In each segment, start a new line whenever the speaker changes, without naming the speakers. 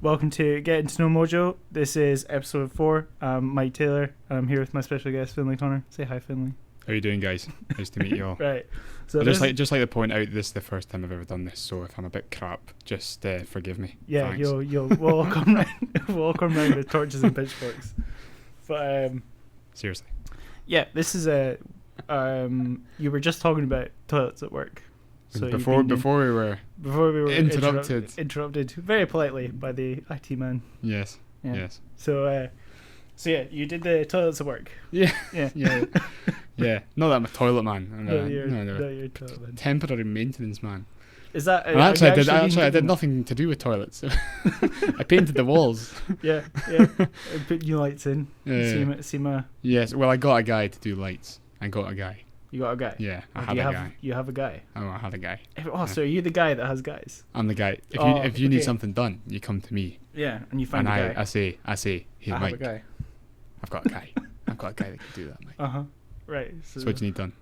Welcome to Getting to Know Mojo. This is episode 4. I'm Mike Taylor, and I'm here with my special guest, Finlay Conner. Say hi, Finlay.
How you doing, guys? Nice to meet you all.
Right. So
I'd just like to point out this is the first time I've ever done this, so if I'm a bit crap, just forgive me.
Yeah,
Thanks.
we'll all come round. We'll all come round with torches and pitchforks. But
Seriously.
yeah, this is a. You were just talking about toilets at work. So
before we were
interrupted very politely by the IT man.
Yes.
Yeah.
Yes.
So yeah, you did the toilets at work.
Yeah.
Yeah.
Yeah. Yeah. Not that I'm a toilet man. I'm
You're
a
a toilet man.
temporary maintenance man.
Is that?
And I did nothing to do with toilets. I painted the walls.
Yeah. Put new lights in. See my.
Yes. Well, I got a guy to do lights. I got a guy.
You got a guy.
Yeah, I
Or
had
do
a
you
guy.
You have a guy.
Oh, I had a guy.
Oh, so are you the guy that has guys?
I'm the guy. If you
okay.
need something done, you come to me.
Yeah, and you find
And
a guy.
I say, hey,
I
Mike,
have a guy.
I've got a guy. I've got a guy that can do that, Mike.
Right.
So what do you need done?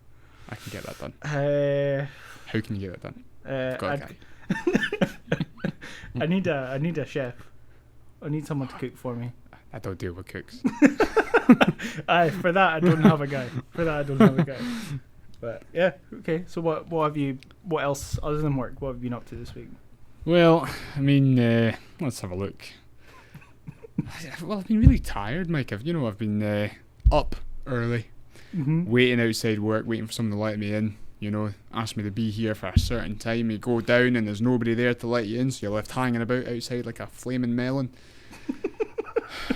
I can get that done.
Uh,
How can you get that done? I've got a guy.
I need a chef. I need someone to cook for me.
I don't deal with cooks.
For that I don't have a guy. But yeah, okay. So what else other than work? What have you been up to this week?
Well, I mean, let's have a look. Well, I've been really tired, Mike. I've been up early, waiting outside work, waiting for someone to let me in. Ask me to be here for a certain time. You go down and there's nobody there to let you in, so you're left hanging about outside like a flaming melon.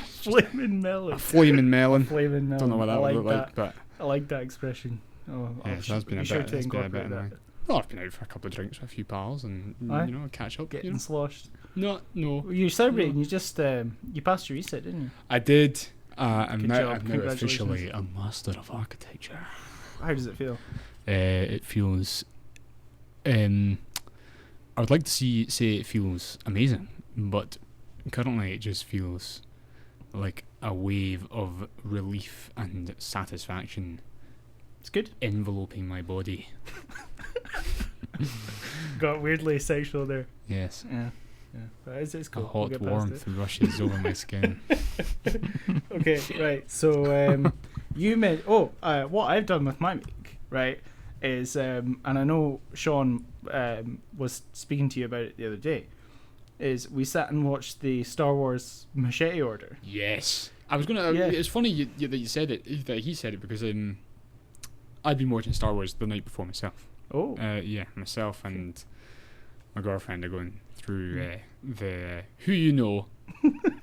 Flaming melon.
A flaming melon.
Flaming melon.
Don't know what that would look
that.
like, but
I like that expression. Oh,
yeah, so that's been a bit annoying. Well, I've been out for a couple of drinks with a few pals and catch up.
Getting sloshed.
No.
You're celebrating. You just you passed your reset, didn't you?
I did. I'm
Good
now
job.
officially a master of architecture.
How does it feel?
It feels. I would like to say it feels amazing, but currently it just feels like a wave of relief and satisfaction.
It's good.
Enveloping my body.
Got weirdly sexual there.
Yes.
Yeah. But it's cool.
A hot warmth rushes over my skin.
Okay, right. So you meant what I've done with my week, right, is and I know Sean was speaking to you about it the other day, is we sat and watched the Star Wars Machete Order.
Yes. I was gonna.
Yeah.
It's funny that you said it. That he said it because I'd been watching Star Wars the night before myself.
Oh.
Myself and my girlfriend are going through the who you know,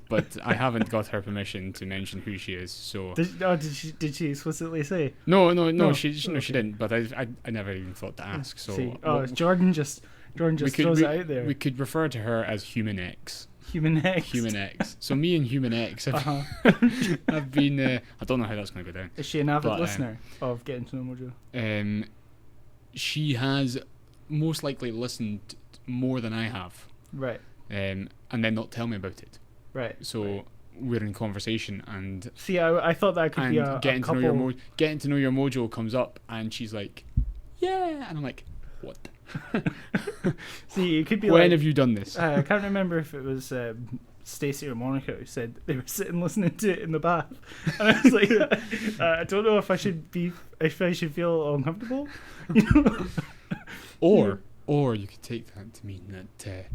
but I haven't got her permission to mention who she is. So
did she explicitly say?
No.
No.
She didn't. But I never even thought to ask. So
Jordan just throws it out there.
We could refer to her as Human X.
Human X.
Human X. So me and Human X have been. I don't know how that's going to go down.
Is she an avid listener of Getting to Know Mojo?
She has most likely listened more than I have.
Right.
And then not tell me about it.
Right.
So we're in conversation and.
See, I thought that could be a
getting
couple.
To know getting to know your mojo comes up, and she's like, "Yeah," and I'm like, "What?"
See, it could be
when have you done this?
I can't remember if it was Stacey or Monica who said they were sitting listening to it in the bath, and I was like, I don't know if I should feel uncomfortable,
Or you could take that to mean that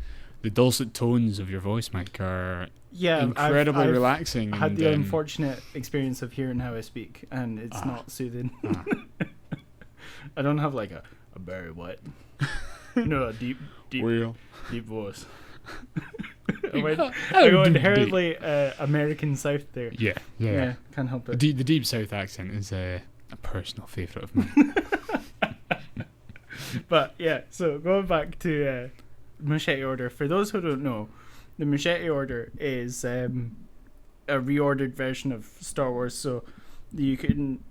the dulcet tones of your voice, Mike, are incredibly relaxing.
I had the unfortunate experience of hearing how I speak, and it's not soothing. I don't have like a very wet. A deep voice. I go inherently American South there.
Yeah.
Can't help it.
The deep South accent is a personal favourite of mine.
But yeah, so going back to Machete Order. For those who don't know, the Machete Order is a reordered version of Star Wars. So you can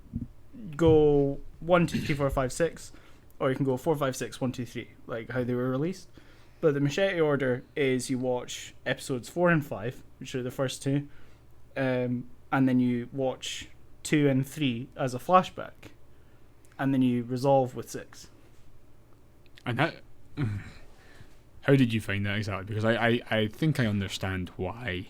go 1, 2, 3, 4, 5, 6. Or you can go 4, 5, 6, 1, 2, 3, like how they were released. But the Machete Order is you watch episodes 4 and 5, which are the first two, and then you watch 2 and 3 as a flashback, and then you resolve with 6.
And that How did you find that exactly? Because I think I understand why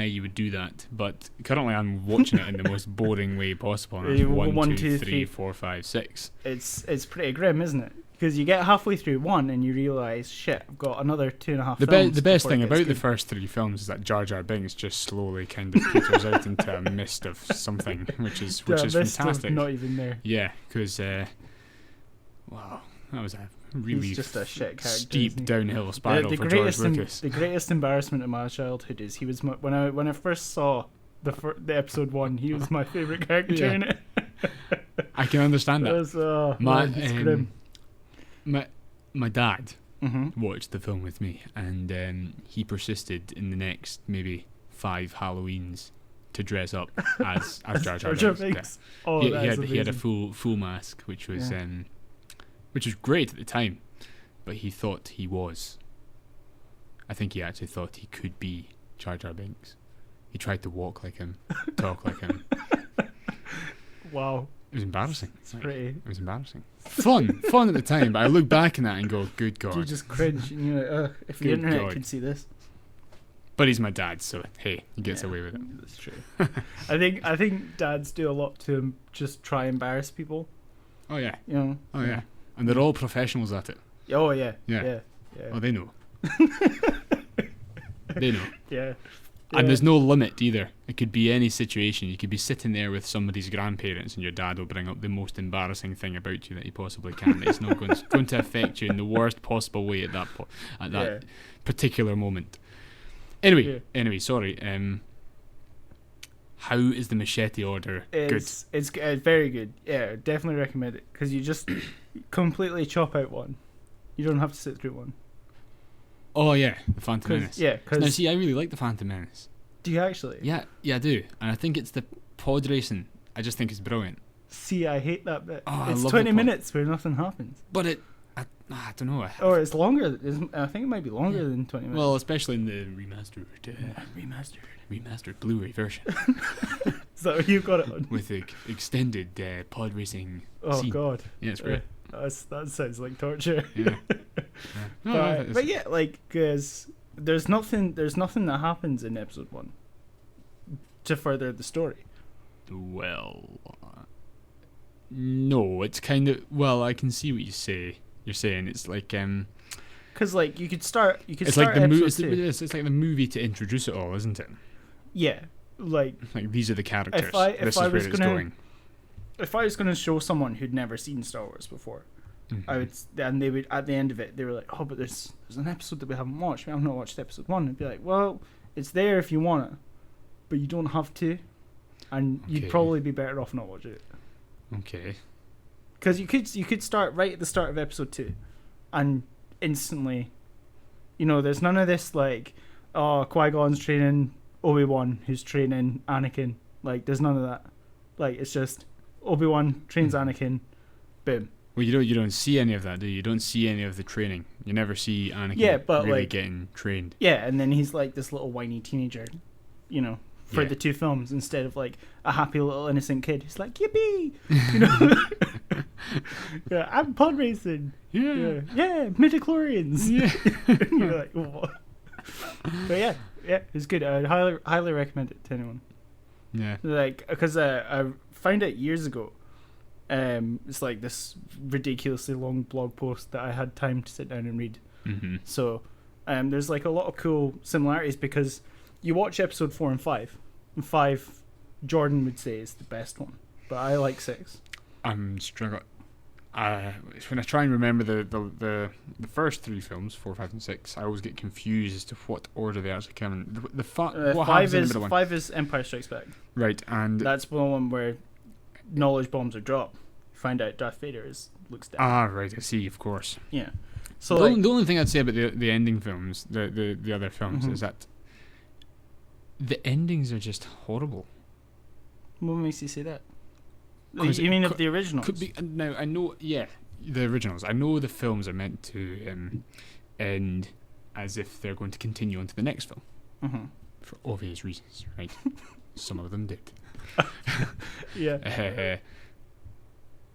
you would do that, but currently I'm watching it in the most boring way possible. And that's 1, 2, 3, 4, 5, 6.
It's pretty grim, isn't it? Because you get halfway through one and you realise, shit, I've got another 2.5 films.
The best thing about the first 3 films is that Jar Jar Binks just slowly kind of peters out into a mist of something, which is fantastic.
Not even there.
Yeah, because wow, that was a really
just a shit character,
steep downhill spiral for George Lucas.
The greatest embarrassment of my childhood is he was when I first saw the episode 1, he was my favourite character in it.
I can understand that.
It's grim.
My dad watched the film with me, and he persisted in the next maybe 5 Halloweens to dress up as Jar Jar Binks. Yeah.
Oh,
he had a full mask, which was great at the time, but he thought he was. I think he actually thought he could be Jar Jar Binks. He tried to walk like him, talk like him.
Wow.
It was embarrassing.
It
was embarrassing. Fun at the time, but I look back on that and go, good God.
You just cringe, and you're like, if the internet could see this.
But he's my dad, so hey, he gets away with it.
That's true. I think dads do a lot to just try and embarrass people.
Oh yeah.
You know.
Oh yeah. And they're all professionals at it.
Oh yeah. Yeah.
Oh, they know. They know.
Yeah.
And there's no limit either. It could be any situation. You could be sitting there with somebody's grandparents and your dad will bring up the most embarrassing thing about you that he possibly can. It's not going to affect you in the worst possible way at that particular moment. Anyway, sorry. How is the Machete Order good?
It's very good. Yeah, definitely recommend it, because you just completely chop out one. You don't have to sit through one.
Oh yeah, the Phantom Menace.
Yeah, because
now see, I really like the Phantom Menace.
Do you actually?
Yeah, I do, and I think it's the pod racing. I just think it's brilliant.
See, I hate that bit.
Oh,
it's 20 minutes where nothing happens.
But I don't know.
It's longer. I think it might be longer than 20 minutes.
Well, especially in the remastered Blu-ray version.
Is that what you've got it on?
With the extended pod racing.
Oh
scene.
God!
Yeah, it's great.
That sounds like torture.
Yeah.
But yeah, like, because there's nothing that happens in episode 1 to further the story.
Well, no, it's kind of, well, I can see what you're saying. It's like
because like you could start
it's like the movie.
It's
like the movie to introduce it all, isn't it?
Yeah, like
these are the characters.
If I was
going.
If I was going to show someone who'd never seen Star Wars before, they would, at the end of it, they were like, oh, but there's an episode that we haven't watched. We have not watched episode 1. I'd be like, well, it's there if you want it, but you don't have to, and you'd probably be better off not watching it.
Okay.
Because you could start right at the start of episode 2, and instantly, there's none of this like, oh, Qui-Gon's training Obi-Wan, who's training Anakin. Like, there's none of that. Like, it's just Obi-Wan trains Anakin, boom.
Well, you don't see any of that, do you? You don't see any of the training. You never see Anakin really getting trained.
Yeah, and then he's like this little whiny teenager, for the 2 films, instead of like a happy little innocent kid who's like, yippee! Yeah, I'm pod racing. Yeah, midichlorians. Yeah. You're like, what? But yeah, it's good. I'd highly recommend it to anyone.
Yeah.
Like, because I found it years ago. It's like this ridiculously long blog post that I had time to sit down and read.
Mm-hmm.
So, there's like a lot of cool similarities, because you watch episode 4 and 5. And 5, Jordan would say, is the best one, but I like 6.
I'm struggling. When I try and remember the first 3 films, 4, 5, and 6, I always get confused as to what order they actually come in. What happens in the middle one?
5 is Empire Strikes Back.
Right, and
that's the one where knowledge bombs are dropped. You find out Darth Vader is Luke's dad.
Ah, right, I see, of course.
Yeah. So
the only thing I'd say about the ending films, the other films, is that the endings are just horrible.
What makes you say that? You mean of the originals?
Could be. Now I know, the originals. I know the films are meant to end as if they're going to continue on to the next film, for obvious reasons, right? Some of them did.
Yeah.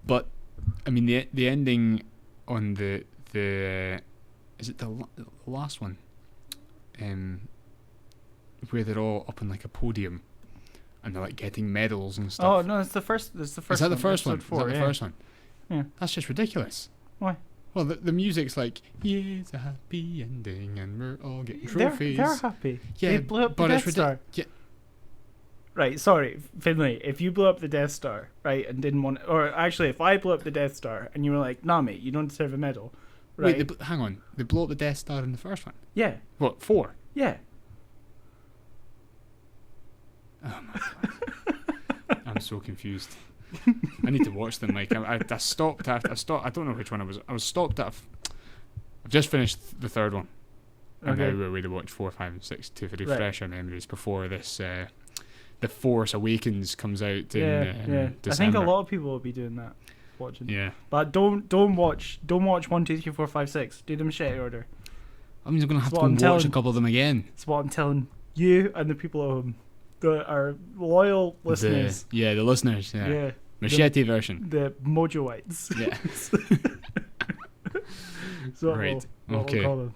But I mean, the ending on the is it the last one? Where they're all up on like a podium, and they're like getting medals and stuff.
Oh no, it's the first. It's the first.
Is that the
one,
first one?
episode 4,
Is that the first one?
Yeah.
That's just ridiculous.
Why?
Well, the music's like, yeah, it's a happy ending, and we're all getting trophies.
They're happy.
Yeah,
they blew up the
but
Death
it's
Star.
Yeah.
Right, sorry, Finlay. If you blew up the Death Star, right, and didn't want, or actually, if I blew up the Death Star and you were like, "Nah, mate, you don't deserve a medal," right?
Wait, hang on. They blew up the Death Star in the first one.
Yeah.
What, 4?
Yeah.
Oh my god. I'm so confused. I need to watch them. Like I stopped. I don't know which one I was. I was stopped at. I've just finished the third one, and
Okay.
now we're going to watch 4, 5, and 6 to refresh our memories before this. The Force Awakens comes out in December.
I think a lot of people will be doing that, watching.
Yeah.
But don't watch 1, 2, 3, 4, 5, 6. Do the machete order.
I mean, I'm going to have to
That's
go
what
and
I'm
watch a
telling-
couple of them again.
That's what I'm telling you and the people at home, our loyal listeners.
The listeners. Yeah.
Yeah.
Machete version.
The Mojoites.
Yeah.
So
Right,
We'll
okay.
call them.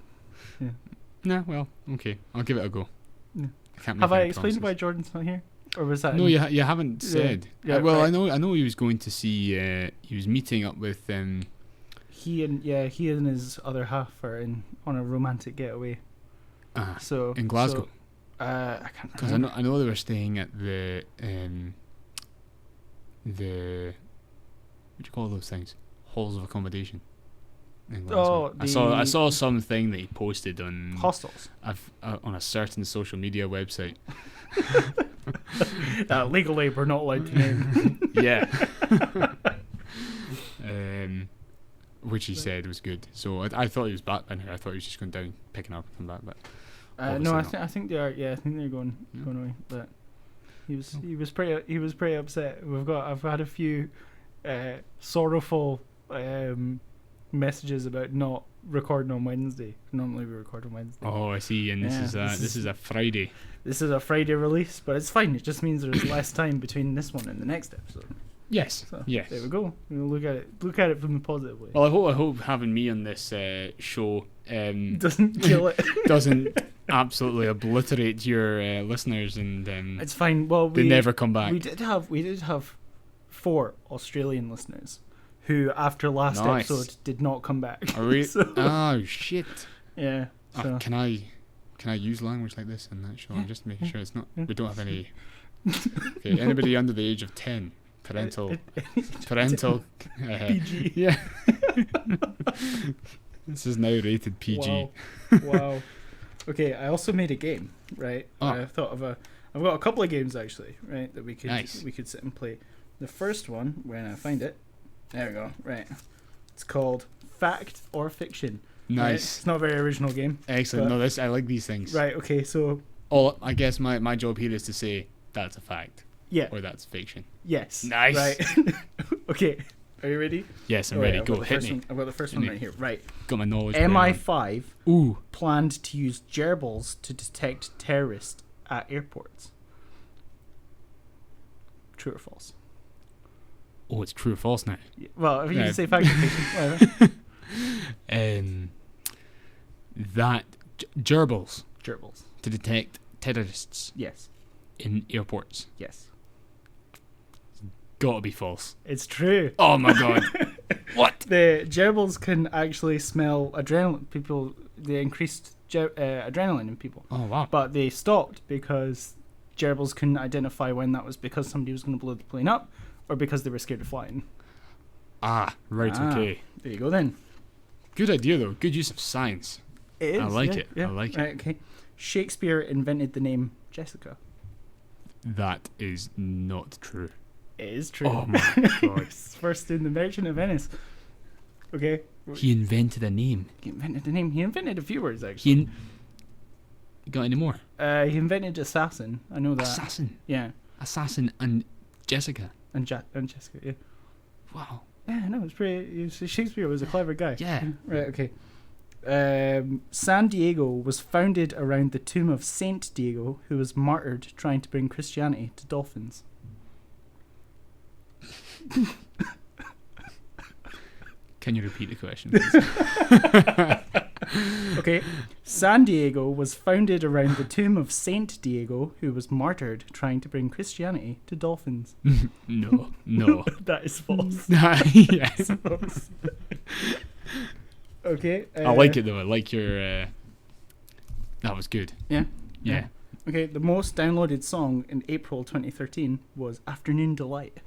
Nah, well, okay. I'll give it a go.
Yeah.
I can't make
Have I
any
explained
promises.
why Jordan's not here? Or was that
No,
in-
you haven't said.
Yeah,
Well,
right.
I know he was going to see. He was meeting up with.
he and his other half are on a romantic getaway. So
in Glasgow.
I can't
Because
remember.
I know they were staying at the what do you call those things? Halls of accommodation. In Glasgow.
Oh,
I saw something that he posted on
Hostels.
on a certain social media website.
Legally, we're not allowed to name.
Yeah. Which he said was good. So I thought he was back by now. I thought he was just going down, picking up, and come back. But
No,
obviously
I think they are. Yeah, I think they're going away. But he was pretty upset. I've had a few sorrowful messages about not recording on Wednesday. Normally we record on Wednesday.
oh, I see. And
Yeah,
this is a Friday.
This is a Friday release, but it's fine. It just means there's less time between this one and the next episode.
Yes.
So
Yes.
there we go. We'll look at it from the positive way.
Well, I hope having me on this show
Doesn't kill it.
doesn't absolutely obliterate your listeners, and
It's fine. Well,
they never come back.
We did have 4 Australian listeners who, after last
Nice.
episode, did not come back.
Are we?
So,
Oh shit!
yeah. So.
Can I use language like this in that show? I'm just making sure it's not. We don't have any. Okay, anybody under the age of 10, parental.
PG.
Yeah. This is now rated PG.
Wow. Okay, I also made a game, right?
Oh.
I've got a couple of games actually, right, that we
Nice.
could sit and play. The first one, when I find it, there we go. Right, it's called Fact or Fiction. Right?
Nice.
It's not a very original game.
Excellent.
but-
No, I like these things.
Right. Okay. So
I guess my job here is to say that's a fact
yeah.
or that's fiction.
Yes.
Nice.
Right. Okay. Are you ready?
Yes, I'm
Alright,
ready.
I've
Go,
got the
hit
first
me.
one- I've got the first
Hit
one
me.
right here. Right.
Got my knowledge. going on.
MI5
Ooh.
planned to use gerbils to detect terrorists at airports. True or false?
Oh, it's true or false now.
Yeah, well, if you
Yeah.
can say fact or fiction, whatever.
That gerbils
Gerbils.
to detect terrorists
Yes.
in airports.
Yes.
Gotta be false.
It's true.
Oh my god. What?
The gerbils can actually smell adrenaline. People, they increased adrenaline in people.
Oh wow.
But they stopped because gerbils couldn't identify when that was because somebody was going to blow the plane up or because they were scared of flying.
Right. Okay.
There you go then.
Good idea though. Good use of science.
It is.
I like
yeah,
it.
yeah.
I like it.
Right, okay. Shakespeare invented the name Jessica.
That is not true.
It is true.
Oh my god.
First in the Merchant of Venice. Okay.
He invented a name.
He invented the name. He invented a few words actually.
You got any more?
He invented assassin. I know that.
Assassin.
Yeah.
Assassin and Jessica.
And Jessica. Yeah.
Wow.
Yeah. No, it's pretty. Shakespeare was a clever guy.
Yeah.
Right. Okay. San Diego was founded around the tomb of Saint Diego, who was martyred trying to bring Christianity to dolphins.
Can you repeat the question, please?
Okay. San Diego was founded around the tomb of Saint Diego, who was martyred trying to bring Christianity to dolphins.
No.
That is false.
Yeah.
False. Okay.
I like it though. I like your. That was good.
Yeah.
Yeah.
Okay. The most downloaded song in April 2013 was "Afternoon Delight."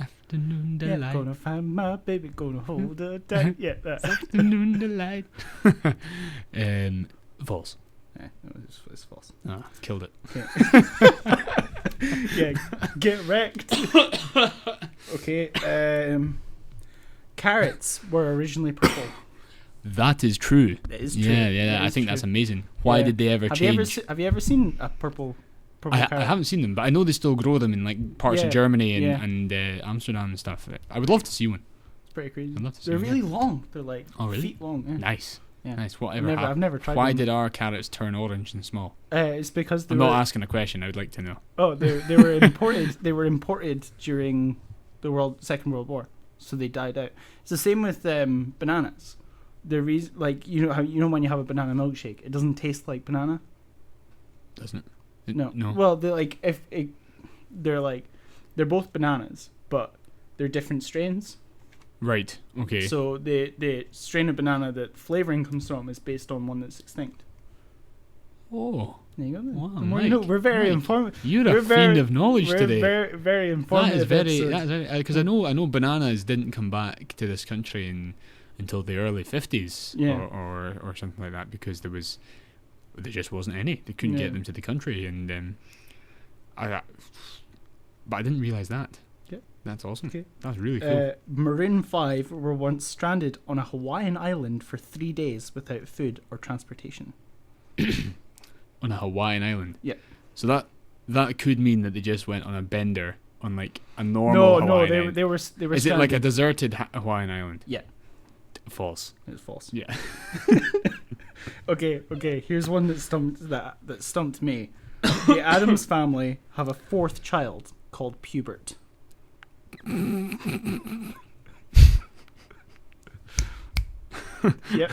Afternoon
Yeah,
delight.
gonna find my baby, gonna hold her tight. Yeah, that.
Afternoon delight. False.
Yeah, it's false.
Ah, killed it.
Okay. Yeah, get wrecked. Okay. Carrots were originally purple.
That is true.
That is true.
Yeah.
That
I
is
think
true.
that's amazing. Why did they ever change?
Have you ever seen a purple
I
carrot?
haven't seen them, but I know they still grow them in like parts
Yeah,
of Germany
yeah.
and Amsterdam and stuff. I would love to see one.
It's pretty crazy.
I'd love to see
They're
one,
really long. They're like
really?
feet long. Yeah.
Nice.
Yeah.
Nice. Whatever.
I've never tried
Why
them.
did our carrots turn orange and small?
It's because they
I'm
were.
not asking a question. I would like to know.
Oh, they were imported. They were imported during the Second World War, so they died out. It's the same with bananas. The reason, like you know when you have a banana milkshake, it doesn't taste like banana.
Doesn't it?
No.
No.
Well, they're both bananas, but they're different strains.
Right. Okay.
So the strain of banana that flavoring comes from is based on one that's extinct.
Oh.
There you go. Then.
Wow,
The more you know.
Mike,
We're very
Mike,
informative.
You're
We're
a fiend of knowledge
We're
today.
very, very
That
informative.
is very.
episode.
Because I know bananas didn't come back to this country until the early 50s
Yeah.
or something like that because there just wasn't any. They couldn't
Yeah.
get them to the country, and but I didn't realize that.
Yeah.
That's awesome.
Okay.
That's really cool.
Maroon 5 were once stranded on a Hawaiian island for 3 days without food or transportation.
On a Hawaiian island.
Yeah.
So that could mean that they just went on a bender on like a normal Hawaiian
No,
island.
they were.
Is it like a deserted Hawaiian island?
Yeah.
False.
It's false.
Yeah.
Okay. Here's one that stumped me. The Addams family have a fourth child called Pubert. Yep.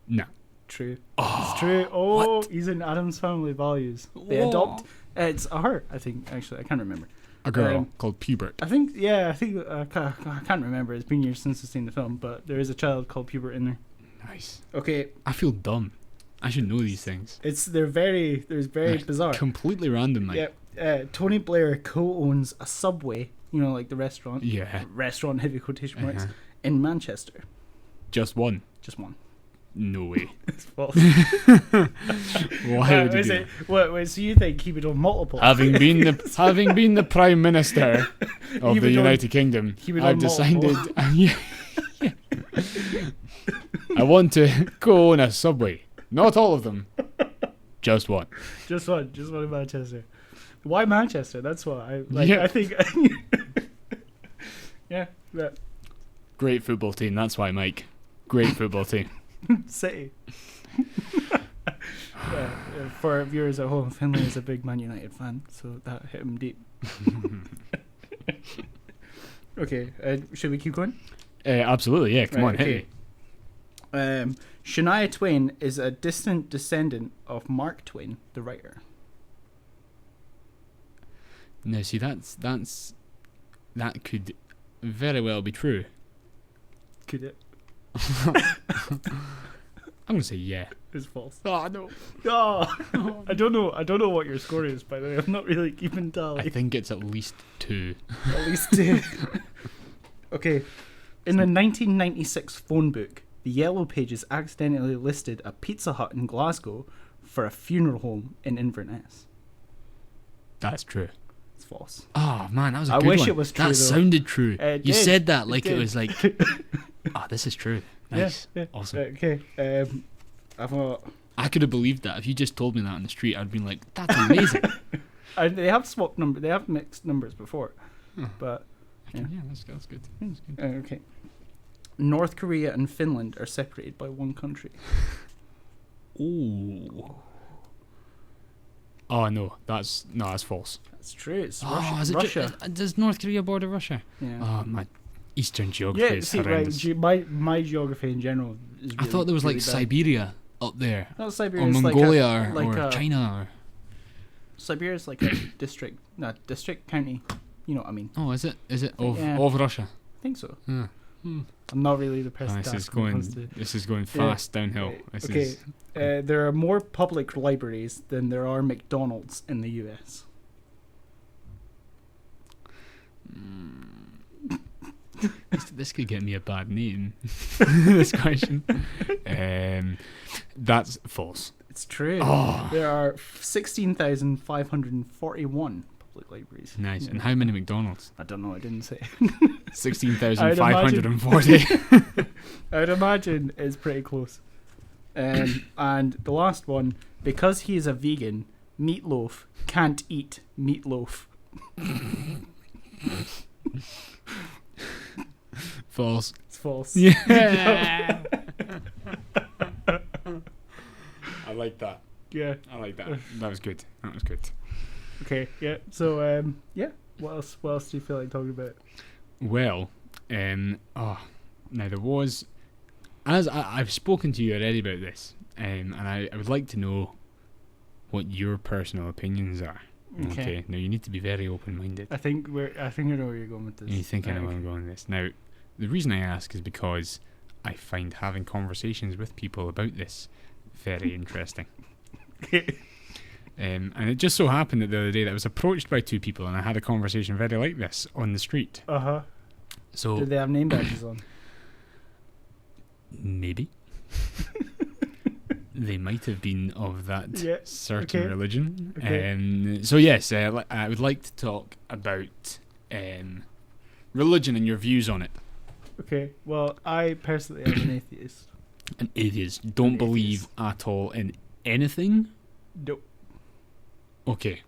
No.
True.
Oh,
It's true. Oh,
what?
he's in Addams Family Values. They
Whoa.
adopt. It's a her, I think. Actually, I can't remember.
A girl called Pubert.
I think. Yeah, I think. I can't remember. It's been years since I've seen the film, but there is a child called Pubert in there.
Nice.
Okay,
I feel dumb. I should know these things.
they're very bizarre.
Completely random, mate.
Yeah. Tony Blair co-owns a Subway. You know, like the restaurant.
Yeah.
Restaurant, heavy quotation marks,
Uh-huh.
in Manchester.
Just one.
Just one.
No way.
It's false.
Why would you
is
do
it? What? So you think he would own multiple?
Having been the Prime Minister of
He
the
would own-
United Kingdom,
he would
I've
own
decided
multiple.
yeah. I want to co-own a Subway. Not all of them. Just one.
Just one in Manchester. Why Manchester? That's why I like.
Yeah.
I think. Yeah. That
Great football team, that's why, Mike. Great football team.
City. For our viewers at home, Finlay is a big Man United fan, so that hit him deep. Okay, should we keep going?
Absolutely, yeah. Come on, hit me.
Shania Twain is a distant descendant of Mark Twain, the writer.
Now, see, that could very well be true.
Could it?
I'm gonna say yeah.
It's false.
Oh no.
Oh, I don't know what your score is, by the way. I'm not really keeping tally.
I think it's at least 2.
At least 2. Okay. In the 1996 phone book, the Yellow Pages accidentally listed a Pizza Hut in Glasgow for a funeral home in Inverness.
That's true.
It's false.
Oh man, that was a
I
good
wish
one.
it was true,
That
though.
sounded true.
It
You
did.
said that like it
did.
was like, oh, this is true. Nice.
Yeah.
Awesome.
Okay. I thought
I could have believed that. If you just told me that on the street, I'd been like, that's amazing.
they have swapped number. They have mixed numbers before,
Huh.
but
Yeah, that's good. That's good.
okay. North Korea and Finland are separated by one country.
Ooh. Oh no, that's false.
That's true. It's
Oh,
Russia.
is it
Russia.
does North Korea border Russia?
Yeah.
Oh my, Eastern geography is horrendous.
My geography in general is.
I thought there was
really
like
bad.
Siberia up there,
Not Siberia,
or
it's
Mongolia,
like
or
a,
China.
Siberia is like a district, not district, county. You know what I mean?
Oh, is it? Is it of
Yeah.
of Russia?
I think so.
Yeah.
I'm not really the person.
This
to
is
ask when it
going.
comes to-
This is going fast downhill.
Right,
This
okay.
is.
There are more public libraries than there are McDonald's in the US.
This could get me a bad name. This question. That's false.
It's true.
Oh.
There are 16,541 public libraries.
Nice.
Yeah.
And how many McDonald's?
I don't know. I didn't say.
16,540.
I would imagine it's pretty close. And the last one, because he is a vegan, Meatloaf can't eat meatloaf.
False.
It's false.
Yeah. I like that.
Yeah.
I like that. That was good. That was good.
Okay. Yeah. So yeah. What else? What else do you feel like talking about?
Well, now there was, as I've spoken to you already about this, and I would like to know what your personal opinions are. Okay. Now you need to be very open-minded.
I think I know where you're going with this.
You think I know where I'm going with this. Now, the reason I ask is because I find having conversations with people about this very interesting. And it just so happened that the other day that I was approached by two people and I had a conversation very like this on the street.
Uh-huh.
So
do they have name badges on?
Maybe. They might have been of that certain
okay.
religion.
Okay.
So yes, I would like to talk about religion and your views on it.
Okay. Well, I personally am an atheist.
An atheist. Don't believe at all in anything?
Nope.
Okay.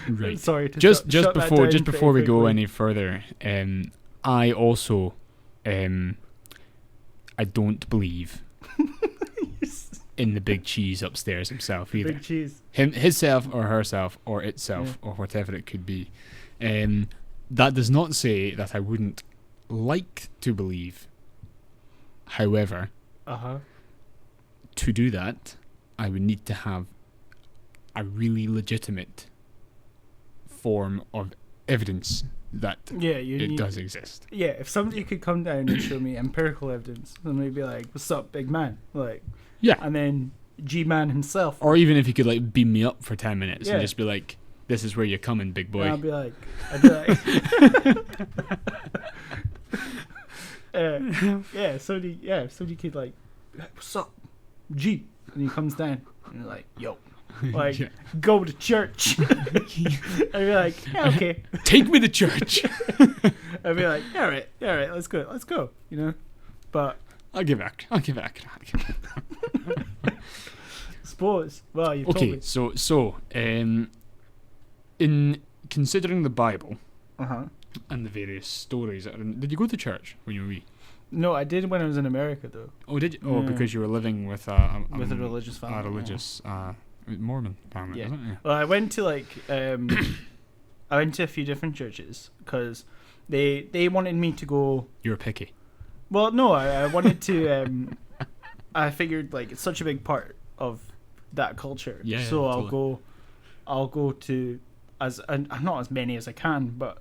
Right.
Sorry to
just
shut that
before
down
we go
quickly.
any further, I also I don't believe in the big cheese upstairs himself either.
Big cheese.
Himself or herself or itself or whatever it could be. That does not say that I wouldn't like to believe. However, to do that, I would need to have a really legitimate form of evidence that it does exist.
Yeah, if somebody could come down and show me empirical evidence, then they'd be like, "What's up, big man?" Like,
yeah,
and then G-man himself,
or even if you could like beam me up for 10 minutes
Yeah.
and just be like, "This is where you're coming, big boy."
and I'd be like, yeah, somebody could like, "What's up, G?" And he comes down and you're like, "Yo." Like,
Yeah.
go to church. I'd be like, yeah, okay.
Take me to church.
I'd be like, all right, let's go. You know, but
I'll give it a crack.
suppose. Well, you told me.
Okay, so in considering the Bible and the various stories that are in, did you go to church when you were wee?
No, I did when I was in America though.
Oh, did you? Oh,
Yeah.
because you were living with a
religious family.
a religious Mormon family.
Yeah.
Isn't it?
Well, I went to like I went to a few different churches because they wanted me to go.
You were picky.
Well, no, I wanted to. I figured like it's such a big part of that culture.
Yeah.
So
yeah,
I'll
totally.
go to not as many as I can, but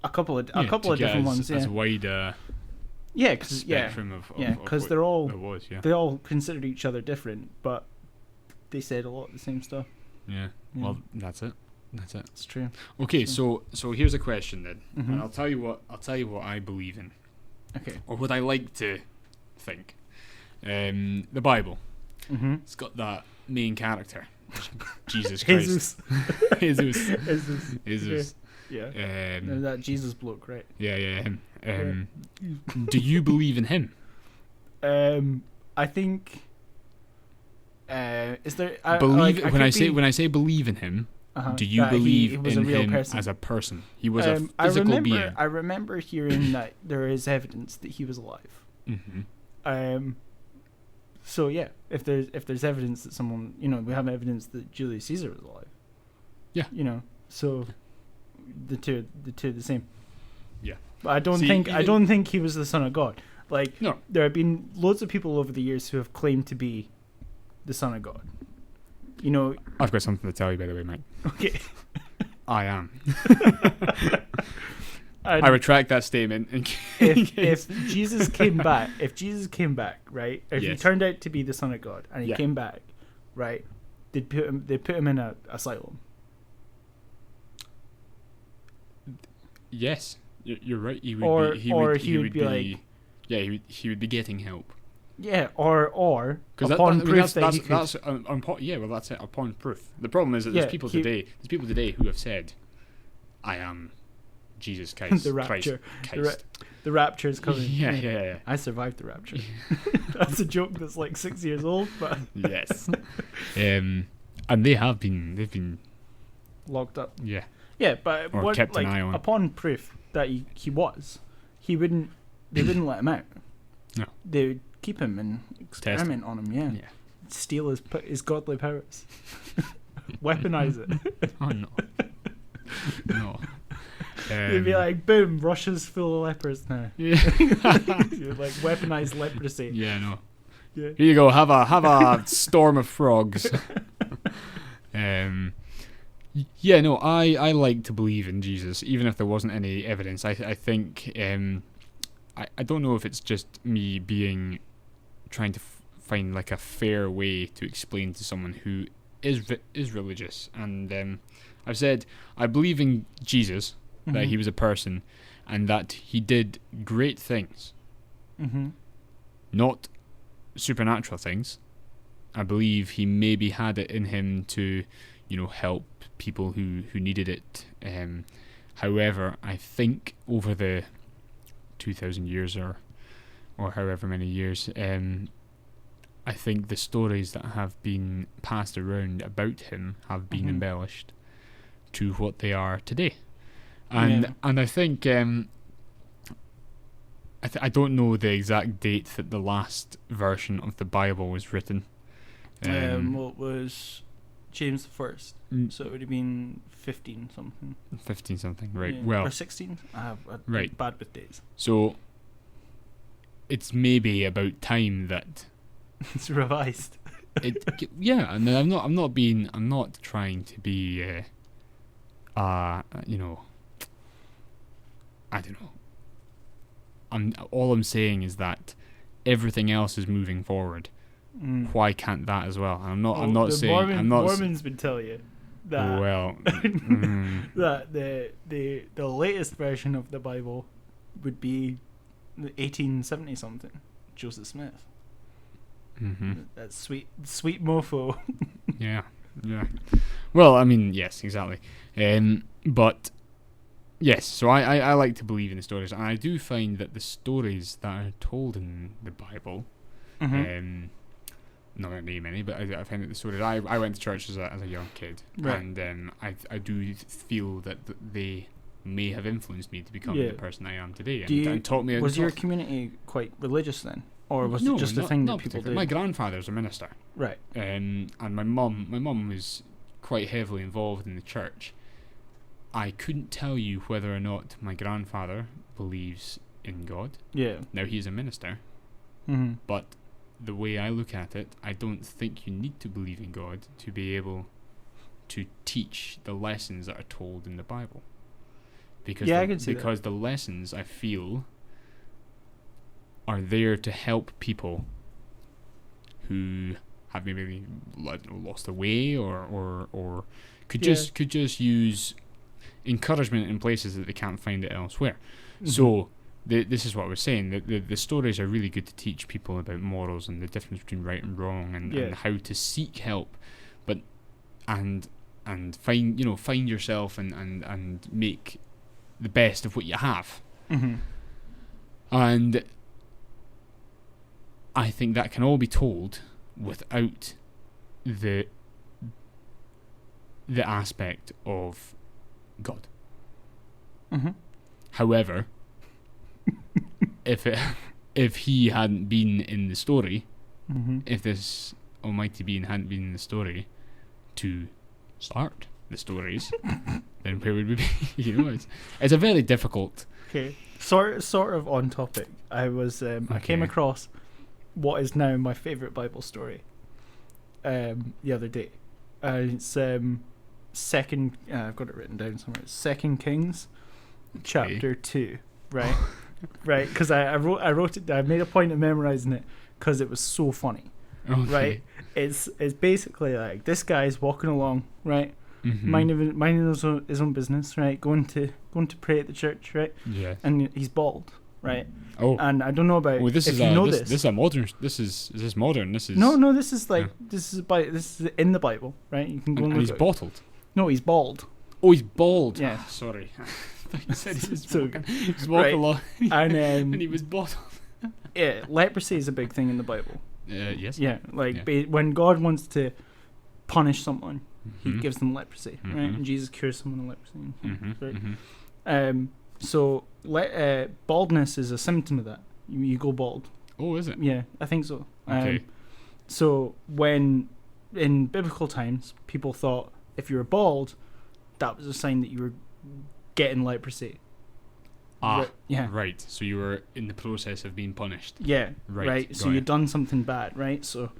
a couple of
to
different
get
ones.
as
Yeah.
wide a
Yeah, because
spectrum of
because
what
they're all
there was. Yeah.
they all considered each other different, but they said a lot of the same stuff.
Yeah.
Yeah.
Well, that's it.
It's true.
Okay, so here's a question then,
Mhm.
and I'll tell you what I believe in,
Okay.
or what I like to think. The Bible.
Mm-hmm.
It's got that main character, Jesus Christ. Jesus.
Yeah. And that Jesus bloke, right?
Yeah, him. Do you believe in him?
I think. Is there
when I say believe in him? Do you
that
believe
he was
in
a real
him
person.
as a person? He was a physical being.
I remember hearing that there is evidence that he was alive.
Mm-hmm.
So yeah, if there's evidence that someone, we have evidence that Julius Caesar was alive.
Yeah.
So the two are the same.
Yeah.
But I don't think he was the Son of God. Like,
No.
there have been loads of people over the years who have claimed to be the Son of God. You know.
I've got something to tell you, by the way, Mike.
Okay.
I am. I retract that statement.
If Jesus came back, right? If he
Yes.
turned out to be the Son of God and he
Yeah.
came back, right? They'd put him in a asylum.
Yes, you're right. He would
Or
be.
he would be like.
Yeah, he would be getting help.
Yeah, or
Because
upon proof
that's
he could.
that's yeah. Well, that's it. Upon proof. The problem is that
Yeah,
there's people today who have said, "I am Jesus Christ."
The rapture.
Christ.
The rapture is coming.
Yeah.
I survived the rapture. That's a joke that's like 6 years old, but
Yes. And they've been
locked up.
yeah.
Yeah, but
Or kept an eye on.
upon proof that they wouldn't let him out.
No.
They would keep him and experiment on him. Yeah.
Yeah.
Steal his godly powers. Weaponize it.
Oh no. No.
They'd be like, boom, Russia's full of lepers now.
Yeah.
You'd like weaponize leprosy.
Yeah. No.
Yeah.
Here you go. Have a storm of frogs. Yeah, no, I like to believe in Jesus, even if there wasn't any evidence. I think I don't know if it's just me trying to find like a fair way to explain to someone who is religious, and I've said I believe in Jesus, that he was a person, and that he did great things, not supernatural things. I believe he maybe had it in him to, help people who needed it. However, I think over the 2,000 years or however many years, I think the stories that have been passed around about him have been embellished to what they are today. And I think I don't know the exact date that the last version of the Bible was written.
What was James the First? So it would have been 15 something.
15 something, right?
Yeah.
Well,
or 16. I'm
right.
bad with days.
So it's maybe about time that
it's revised.
Yeah, and I'm not trying to be I don't know. All I'm saying is that everything else is moving forward. Why can't that as well? And I'm not saying
Mormons would tell you that that the latest version of the Bible would be 1870 something. Joseph Smith. That sweet mofo.
Yeah. Well, I mean, yes, exactly. But yes, so I like to believe in the stories, and I do find that the stories that are told in the Bible, not going to name any, but I find that the stories. I went to church as a young kid,
right.
And I do feel that they may have influenced me to become the person I am today, and taught me.
Was your community quite religious then, or was it just a thing that people did?
My grandfather's a minister,
right?
And my mum was quite heavily involved in the church. I couldn't tell you whether or not my grandfather believes in God.
Yeah.
Now he's a minister, but the way I look at it, I don't think you need to believe in God to be able to teach the lessons that are told in the Bible. Because the lessons, I feel, are there to help people who have maybe lost their way or could just use encouragement in places that they can't find it elsewhere. So this is what I was saying. The stories are really good to teach people about morals and the difference between right and wrong, and how to seek help, and find yourself and make the best of what you have. And I think that can all be told without the aspect of God. However, if he hadn't been in the story, if this almighty being hadn't been in the story to start the stories, then where would we be? It's a very difficult.
Okay. Sort of on topic. I came across what is now my favourite Bible story. The other day, it's second. I've got it written down somewhere. It's 2 Kings, chapter 2. Right, right. Because I wrote it. I made a point of memorizing it because it was so funny.
Okay.
Right. It's basically like this guy's walking along, right,
Mm-hmm.
minding his own business, right, going to pray at the church, right,
Yeah.
and he's bald, right.
Oh.
And I don't know about
This
if
is
you know this.
This is a modern. Is this modern? This is
No. This is like this is in the Bible, right? You can go and
and
look
he's
at it.
bottled.
No, he's bald.
Oh, he's bald.
Yeah.
Ah, sorry. I thought you said he was
So-
walking. He was walking
right.
along.
And
and he was bottled.
yeah, leprosy is a big thing in the Bible.
Yes.
Yeah, like
Yeah.
when God wants to punish someone, He
Mhm.
gives them leprosy, right?
Mhm.
And Jesus cures someone of leprosy.
Mhm.
Right?
Mhm.
So baldness is a symptom of that. You go bald.
Oh, is it?
Yeah, I think so.
Okay.
So when in biblical times, people thought if you were bald, that was a sign that you were getting leprosy.
Ah.
Yeah.
Right. So you were in the process of being punished.
Yeah.
Right.
Right. So
got
you'd
it.
done something bad, right? So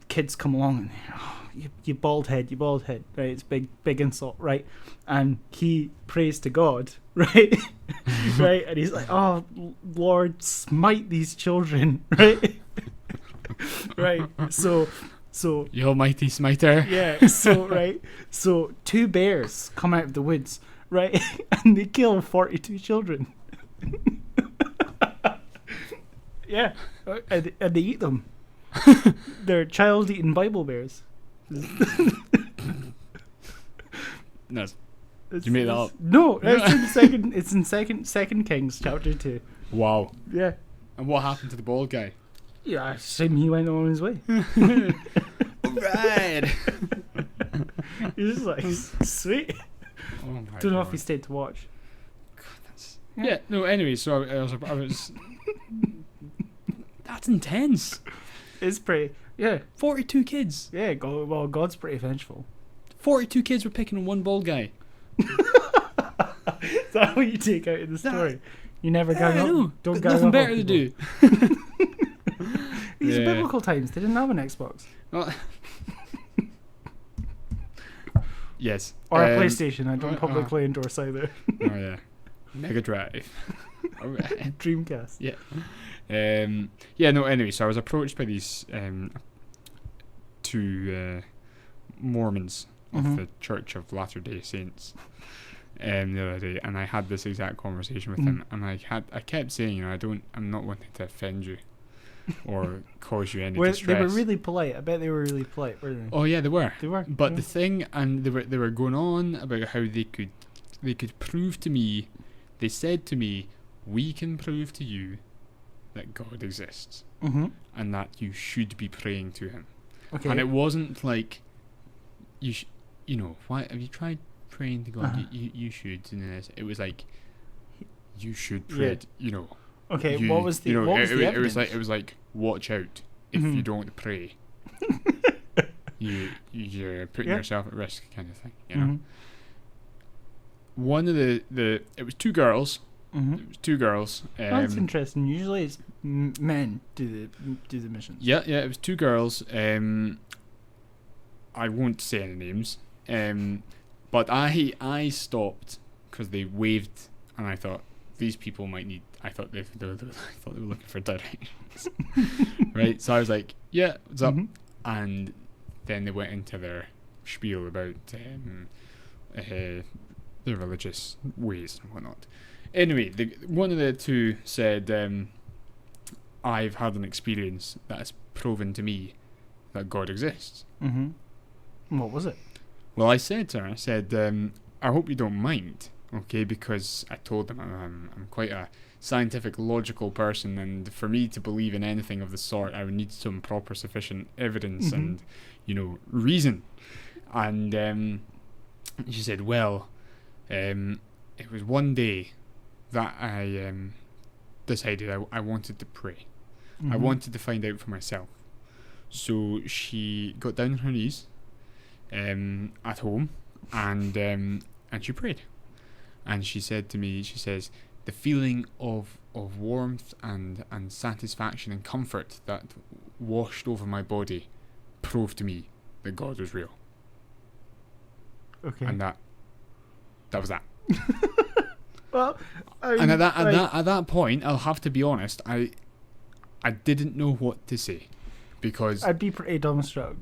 kids come along and you bald head, right? It's big insult, right? And he prays to God, right? Right? And he's like, "Oh Lord, smite these children," right? Right. So
The Almighty Smiter.
yeah, so right. So 2 bears come out of the woods, right? And they kill 42 children. Yeah. And they eat them. They're child-eating Bible bears.
No. You made that up.
No, it's in second Kings chapter 2.
Wow.
Yeah.
And what happened to the bald guy?
Yeah, I assume he went on his way.
Right.
He's just like, sweet.
Oh my
Don't know if
God.
he stayed to watch.
Yeah. No. Anyway, so I was. That's intense.
It's pretty, yeah.
42 kids.
Yeah, God's pretty vengeful.
42 kids were picking on one bald guy.
Is that what you take out of the story? You never gang
I
up.
know.
Don't
Got
gang
nothing
up
better
on
to
people.
do.
These are
Yeah.
biblical times. They didn't have an Xbox
Well, yes.
or a PlayStation. I don't
uh,
publicly endorse either.
Oh yeah. Mega Drive. Alright.
Dreamcast.
Yeah. Yeah. No. Anyway, so I was approached by these 2 Mormons of
Mhm.
the Church of Latter-day Saints the other day, and I had this exact conversation with
Mhm.
them, and I kept saying, I'm not wanting to offend you or cause you any
They
distress.
were really polite. I bet they were really polite, weren't they?
Oh yeah, they were.
They were.
But
yeah.
the thing, and they were going on about how they could prove to me. They said to me, "We can prove to you that God exists
Mhm.
and that you should be praying to Him."
Okay.
And it wasn't like why have you tried praying to God?
Uh-huh.
You should. And this. It was like you should
Yeah.
pray.
Okay.
You,
what was the
it,
what was the
it was
evidence?
like watch out if
Mhm.
you don't pray. You're putting
Yeah.
yourself at risk, kind of thing. You know.
Mhm.
One of the it was 2 girls.
Mhm.
It was 2 girls.
That's interesting. Usually it's men do the missions.
Yeah, it was 2 girls. I won't say any names. But I stopped because they waved, and I thought these people might need. I thought they were looking for directions, right? So I was like, "Yeah, what's up?"
Mhm.
And then they went into their spiel about their religious ways and whatnot. Anyway, one of the 2 said, "I've had an experience that has proven to me that God exists."
Mhm. What was it?
Well, I said to her, I hope you don't mind, okay, because I told them I'm quite a scientific, logical person, and for me to believe in anything of the sort, I would need some proper, sufficient evidence
Mhm.
and, reason. And she said, well, it was one day that I decided I wanted to pray. I
Mhm.
wanted to find out for myself. So she got down on her knees at home, and and she prayed. And she said to me, she says, the feeling of warmth and satisfaction and comfort that washed over my body proved to me that God was real.
Okay.
And that was that.
Well,
and at that point, I'll have to be honest, I didn't know what to say, because
I'd be pretty dumbstruck.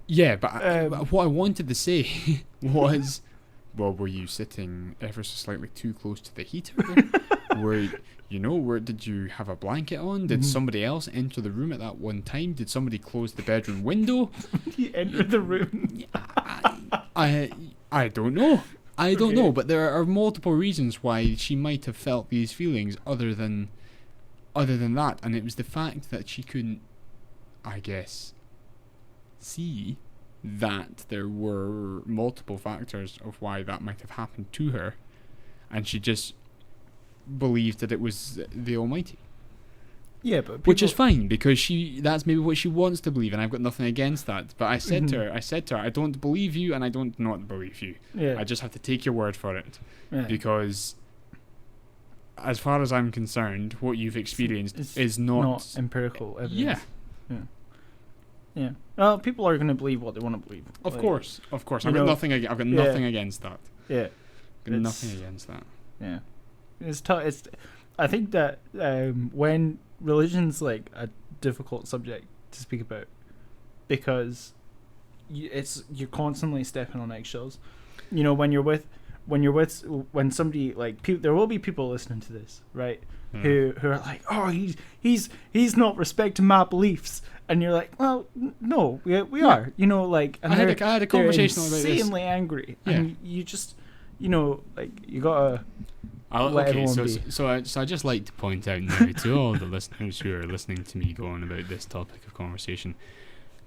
Yeah, but what I wanted to say was, well, were you sitting ever so slightly too close to the heater? Where did you have a blanket on? Did somebody else enter the room at that one time? Did somebody close the bedroom window?
You entered the room.
I don't know. I don't know, but there are multiple reasons why she might have felt these feelings other than that, and it was the fact that she couldn't, I guess, see that there were multiple factors of why that might have happened to her, and she just believed that it was the Almighty.
Yeah, but
which is fine, because that's maybe what she wants to believe, and I've got nothing against that. But I said to her, I don't believe you, and I don't not believe you.
Yeah.
I just have to take your word for it,
yeah.
because as far as I'm concerned, what you've experienced is not
empirical evidence.
Yeah.
Yeah. Yeah. Well, people are going to believe what they want to believe.
Of course. I've got nothing against that.
Yeah.
Nothing against that.
Yeah. It's tough. I think that when religion's like a difficult subject to speak about, because you're constantly stepping on eggshells. You know, when somebody like there will be people listening to this, right? Who are like, oh, he's not respecting my beliefs, and you're like, well, no, we are, you know, like. And
I had a conversation about this.
Insanely angry, and you just, you know, like you gotta.
So I just like to point out now to all the listeners who are listening to me go on about this topic of conversation,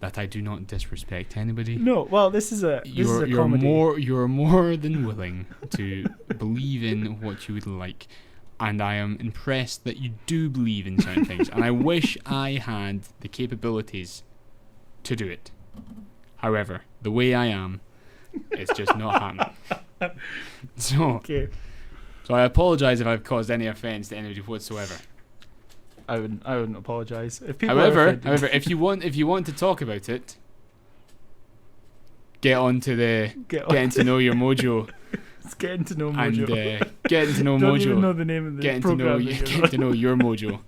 that I do not disrespect anybody.
No, well, this is a comedy.
You're more than willing to believe in what you would like, and I am impressed that you do believe in certain things, and I wish I had the capabilities to do it. However, the way I am, it's just not happening. So I apologise if I've caused any offence to anybody whatsoever.
I wouldn't apologise.
However, if you want to talk about it, get getting to know your Mojo.
It's getting to know Mojo.
And getting to know
Don't
Mojo.
Even know the name of the program.
Getting to know your Mojo.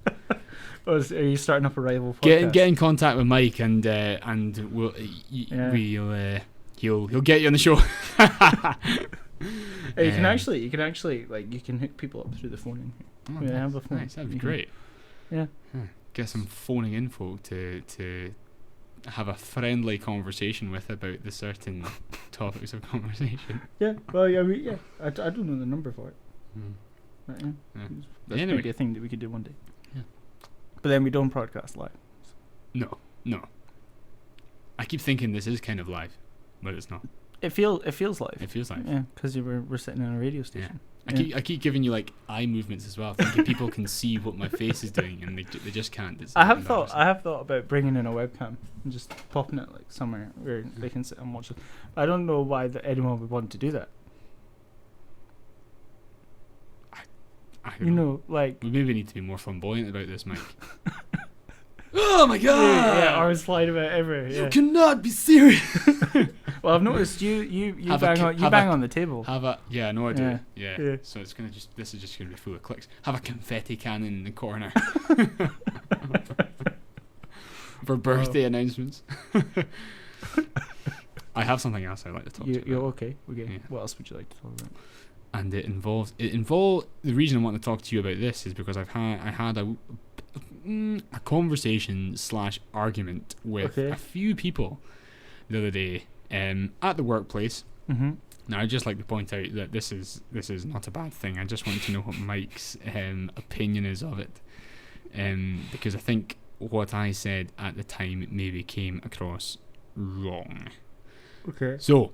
Are you starting up a rival podcast?
Get in contact with Mike, and we'll he'll get you on the show.
You can actually like you can hook people up through the phone in here.
Oh,
have a phone.
Nice, that'd be great.
Yeah.
Get some phoning info to have a friendly conversation with about the certain topics of conversation.
Yeah. Well, yeah. I don't know the number for it. But, yeah. That's
anyway.
maybe a thing that we could do one day.
Yeah.
But then we don't broadcast live.
No. I keep thinking this is kind of live, but it's not.
It feels live.
It feels live.
Yeah, because we're sitting on a radio station.
Yeah. I keep giving you like eye movements as well, thinking people can see what my face is doing, and they just can't.
I have thought about bringing in a webcam and just popping it like somewhere where they can sit and watch it. I don't know why anyone would want to do that.
I don't know.
Like
we maybe need to be more flamboyant about this, Mike. Oh my god!
Yeah, arms flying about everywhere. Yeah.
You cannot be serious.
Well, I've noticed you bang on the table.
Yeah, I know I do.
Yeah.
Yeah. So this is just gonna be full of clicks. Have a confetti cannon in the corner for birthday announcements. I have something else I'd like to talk to you about.
You're okay. Okay.
Yeah.
What else would you like to talk about?
And it involves the reason I want to talk to you about this is because I had a conversation / argument with a few people the other day at the workplace.
Mm-hmm.
Now I'd just like to point out that this is not a bad thing. I just want to know what Mike's opinion is of it, because I think what I said at the time maybe came across wrong.
Okay.
So,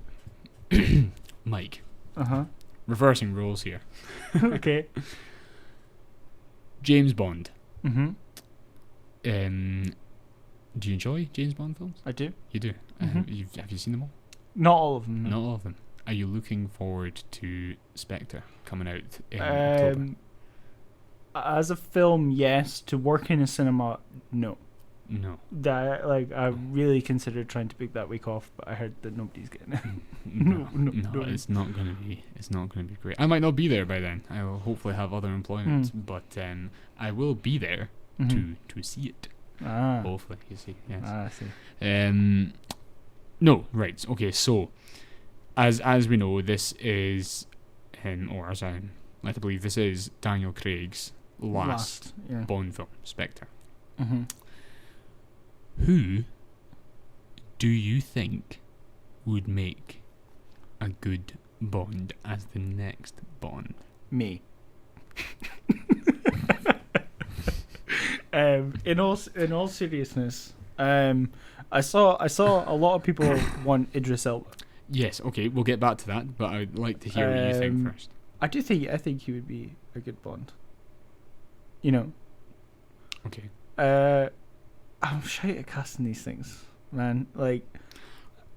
Mike.
Uh-huh.
Reversing roles here.
Okay.
James Bond.
Mm-hmm.
Do you enjoy James Bond films?
I do.
You do.
Mm-hmm.
Have you seen them all?
Not all of them. No.
Not all of them. Are you looking forward to Spectre coming out in October?
As a film, yes. To work in a cinema, no.
No.
That I really considered trying to pick that week off, but I heard that nobody's getting it.
No,
no.
it's not gonna be. It's not gonna be great. I might not be there by then. I will hopefully have other employment, but I will be there to see it. Hopefully, you see. Yes.
I see.
No, right. Okay, so as we know, this is, or as I'm led to believe, this is Daniel Craig's last Bond film, Spectre.
Mm-hmm.
Who do you think would make a good Bond as the next Bond?
Me. In all seriousness, I saw a lot of people want Idris Elba.
Yes, okay, we'll get back to that, but I'd like to hear what you think first.
I think he would be a good Bond. You know.
Okay.
I'm shy at casting these things, man.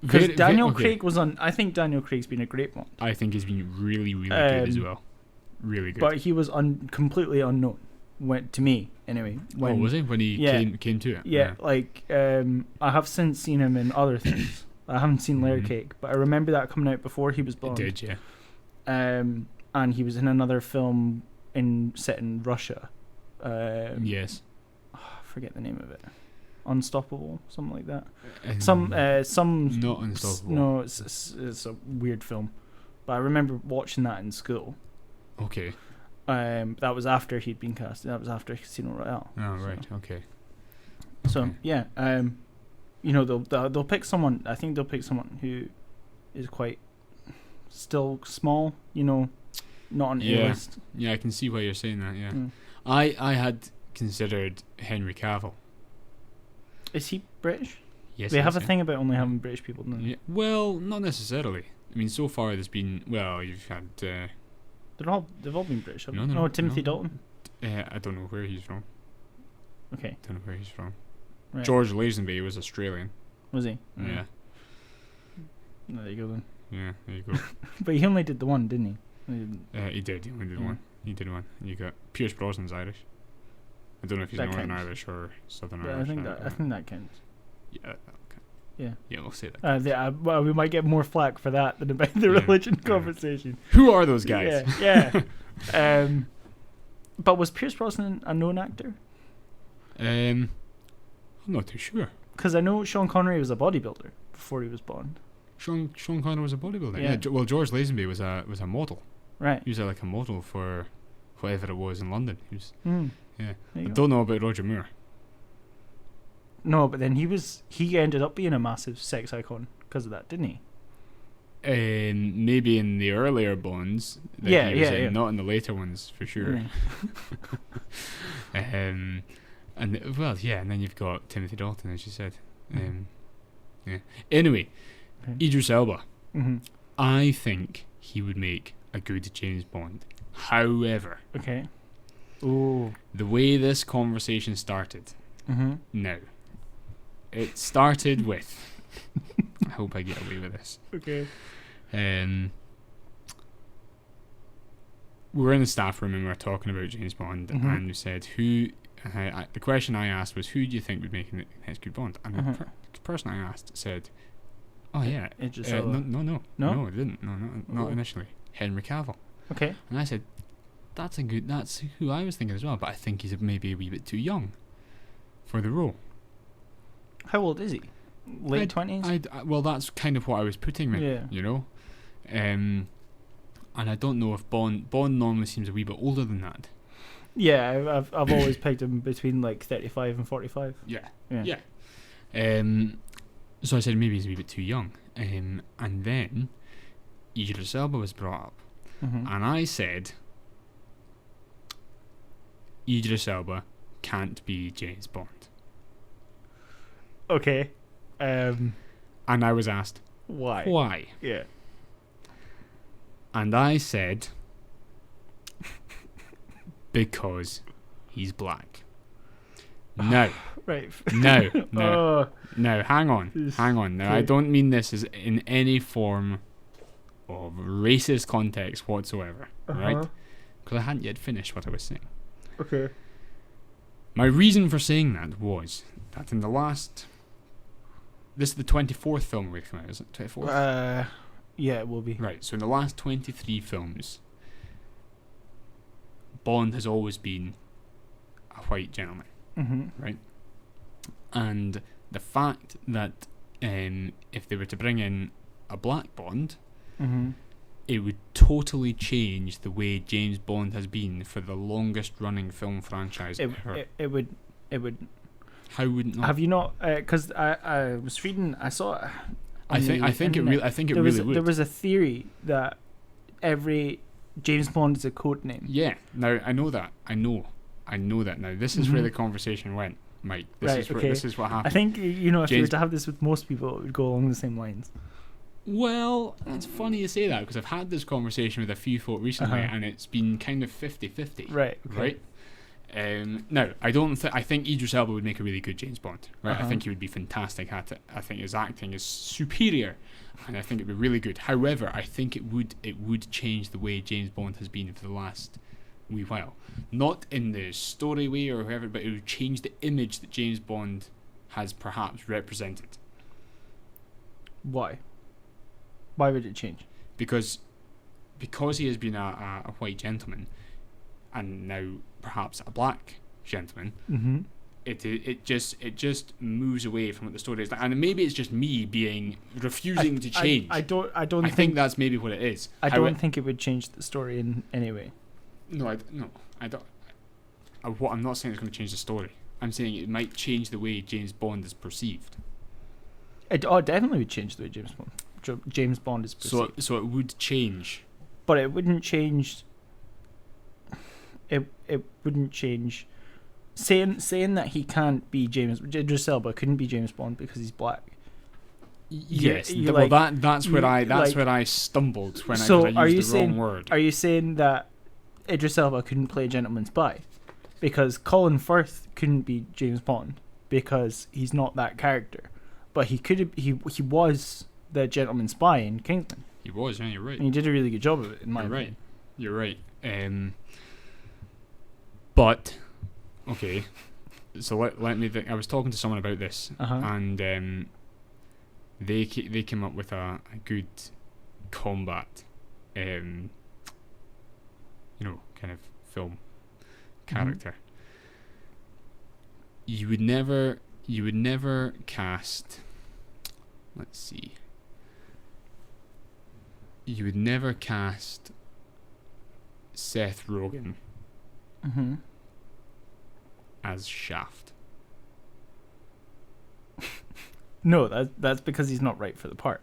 Because Daniel Craig was on. I think Daniel Craig's been a great Bond.
I think he's been really, really good as well. Really good.
But he was completely unknown. To me, anyway.
Was he? When he came to it?
Yeah, I have since seen him in other things. I haven't seen Layer Cake, but I remember that coming out before he was Bond.
It did, yeah.
And he was in another film set in Russia.
Yes.
I forget the name of it. Unstoppable, something like that. Some
not Unstoppable.
No, it's a weird film, but I remember watching that in school.
Okay.
That was after he'd been cast. That was after Casino Royale.
Oh right, okay.
So yeah, they'll pick someone. I think they'll pick someone who is quite still small. Not on A-list.
Yeah, I can see why you're saying that. Yeah, I had considered Henry Cavill.
Is he British?
Yes.
They have a thing about only having British people, don't they?
Yeah. Well, not necessarily. I mean, so far there's been. Well, you've had.
They've all been British. Haven't they?
No,
Timothy Dalton.
I don't know where he's from.
Okay.
Don't know where he's from.
Right.
George Lazenby was Australian.
Was he?
Yeah.
There you go then.
Yeah, there you go.
But he only did the one, didn't he?
He did. He only did one. He did one. You got Pierce Brosnan's Irish. I don't know if he's Northern Irish or Southern Irish.
I think that counts.
Yeah. Okay.
Yeah.
Yeah, we'll say that.
Well, we might get more flack for that than about the religion conversation.
Who are those guys?
Yeah. But was Pierce Brosnan a known actor?
I'm not too sure.
Because I know Sean Connery was a bodybuilder before he was Bond.
Sean Conner was a bodybuilder. Yeah. Well, George Lazenby was a model.
Right.
He was a model for whatever it was in London. He was. Yeah. I
go.
don't know about Roger Moore.
No, but then he ended up being a massive sex icon because of that, didn't he?
Maybe in the earlier Bonds. Not in the later ones for sure. And then you've got Timothy Dalton, as you said. Yeah. Anyway, Idris Elba.
Mm-hmm.
I think he would make a good James Bond. However,
okay. Ooh.
The way this conversation started.
Mm-hmm.
Now, it started with. I hope I get away with this.
Okay.
We were in the staff room and we were talking about James Bond, and we said who. The question I asked was, who do you think would make the next good Bond? And the person I asked said, "Oh yeah, no, it didn't. No, not initially. Henry Cavill."
Okay.
And I said, "That's who I was thinking as well, but I think he's maybe a wee bit too young for the role."
How old is he? Late 20s?
Well, that's kind of what I was putting him. Yeah. And I don't know if Bond normally seems a wee bit older than that.
Yeah, I've always pegged him between 35 and 45.
Yeah. So I said maybe he's a wee bit too young. And then Idris Elba was brought up. And I said Idris Elba can't be James Bond.
Okay.
And I was asked why.
Yeah.
And I said because he's black. No.
Right.
No. No.
Oh,
No. Hang on. Now,
okay.
I don't mean this as in any form of racist context whatsoever, right?
Uh-huh.
Because I hadn't yet finished what I was saying.
Okay.
My reason for saying that was that in the last... This is the 24th film we've come out, is it? 24th?
Yeah, it will be.
Right, so in the last 23 films, Bond has always been a white gentleman, right? And the fact that if they were to bring in a black Bond, it would totally change the way James Bond has been for the longest running film franchise ever.
It would.
How would it not?
Have you not? Because I was reading. I saw it.
I think it really would.
There was a theory that every James Bond is a code name.
Yeah. Now I know that. I know that now. This is where the conversation went, Mike. This is what happened.
I think if you were
James
to have this with most people, it would go along the same lines.
Well, it's funny you say that because I've had this conversation with a few folk recently, and it's been kind of 50-50.
Right. Okay.
Right. Now, I think Idris Elba would make a really good James Bond. Right. I think he would be fantastic at it. I think his acting is superior, and I think it'd be really good. However, I think it would change the way James Bond has been for the last wee while. Not in the story way or whatever, but it would change the image that James Bond has perhaps represented.
Why? Why would it change?
Because he has been a white gentleman, and now perhaps a black gentleman, it just moves away from what the story is like. And maybe it's just me being refusing to change.
I
think that's maybe what it is.
I don't think it would change the story in any way.
No, I don't. What I'm not saying it's going to change the story. I'm saying it might change the way James Bond is perceived.
It definitely would change the way James Bond is perceived.
So it would change.
But it wouldn't change. It wouldn't change. Saying that he can't be Idris Elba couldn't be James Bond because he's black.
Yes, that's where I stumbled when I used the wrong word.
Are you saying that Idris Elba couldn't play a gentleman spy because Colin Firth couldn't be James Bond because he's not that character, but he could he was the gentleman spy in Kingsman.
He was, yeah, you're right.
And he did a really good job of it, in my opinion.
You're right. But okay, so let me think. I was talking to someone about this, and they came up with a good combat, kind of film character. You would never cast. Let's see. You would never cast Seth Rogen as Shaft.
No, that's because he's not right for the part.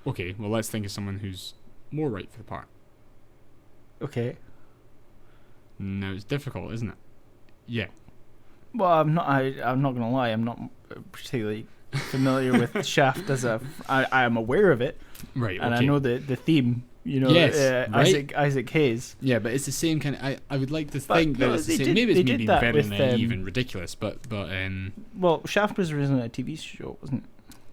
Okay, well let's think of someone who's more right for the part.
Okay.
No, it's difficult, isn't it? Yeah.
Well, I'm not gonna lie. I'm not particularly familiar with Shaft as I am aware of it.
Right. Okay.
And I know the theme.
Yes, right?
Isaac Hayes.
Yeah, but it's the same kind of. I would like to think that it's the same. Maybe it's me being very naive and ridiculous, but
well, Shaft was originally a TV show, wasn't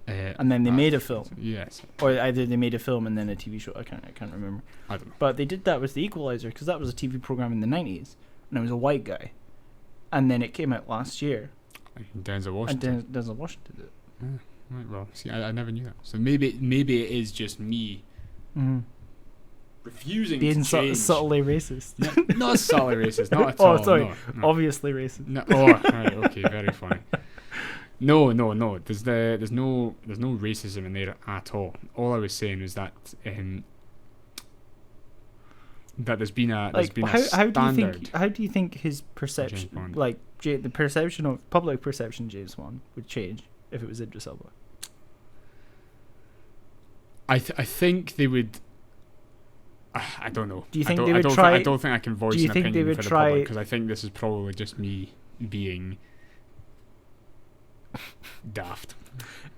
it? And then they made a film.
Yes.
Or either they made a film and then a TV show. I can't remember.
I don't know.
But they did that with The Equalizer because that was a TV program in the 90s, and it was a white guy, and then it came out last year.
Denzel Washington.
And Denzel Washington did it.
Right. Well, see, I never knew that. So maybe it is just me. Refusing
being
to change.
Subtly racist.
Not subtly racist, not at all.
Oh, sorry.
No.
Obviously racist.
No. Oh, right, okay, very funny. No. There's no racism in there at all. All I was saying is that that there's been a standard.
How do you think his perception, the perception of public perception of James Bond would change if it was Idris Elba?
I think they would. I don't know.
Do you think they would try?
I don't think I can voice an opinion for the public because I think this is probably just me being daft.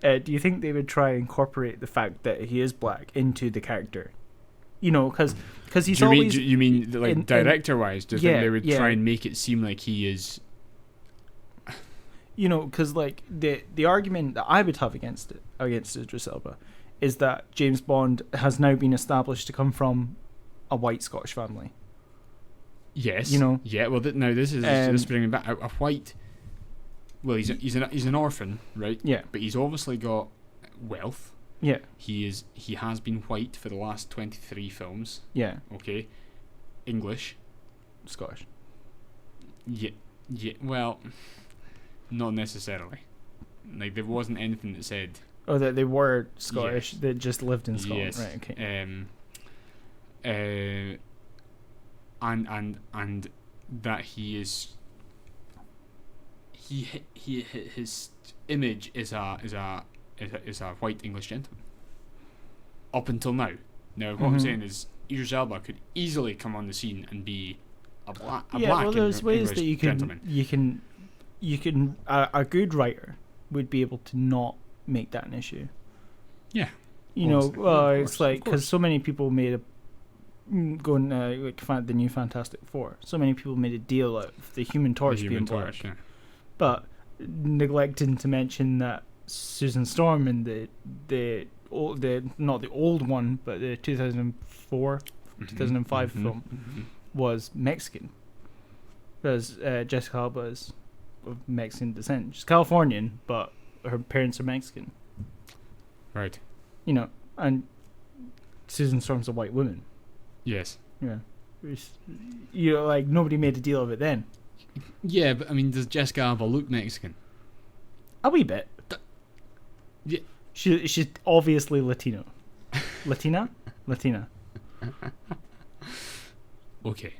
Do you think they would try and incorporate the fact that he is black into the character? Because he's always.
You mean director-wise? Do you think they would try and make it seem like he is?
because like the argument that I would have against Idris Elba is that James Bond has now been established to come from a white Scottish family.
Yes.
You know.
Yeah. Well, now this is bringing back a white. Well, he's an orphan, right?
Yeah.
But he's obviously got wealth.
Yeah.
He has been white for the last 23 films.
Yeah.
Okay. English.
Scottish.
Yeah. Yeah. Well, not necessarily. Like there wasn't anything that said.
Oh, that they were Scottish.
Yes.
They just lived in Scotland.
Yes.
Right. Okay.
And that he is. His image is a white English gentleman. Up until now. Now, what I'm saying is, Idris Elba could easily come on the scene and be a black
there's ways
English
that you can a good writer would be able to not make that an issue.
Yeah.
It's like because so many people made the new Fantastic Four. So many people made a deal out of the Human Torch being black, but neglecting to mention that Susan Storm in the not the old one, but the 2004, 2005 film was Mexican, because Jessica Alba is of Mexican descent. She's Californian, but her parents are Mexican.
Right.
And Susan Storm's a white woman.
Yes.
Yeah. Like nobody made a deal of it then.
Yeah, but I mean, does Jessica Alba look Mexican?
A wee bit.
Yeah.
She's obviously Latino. Latina.
Okay.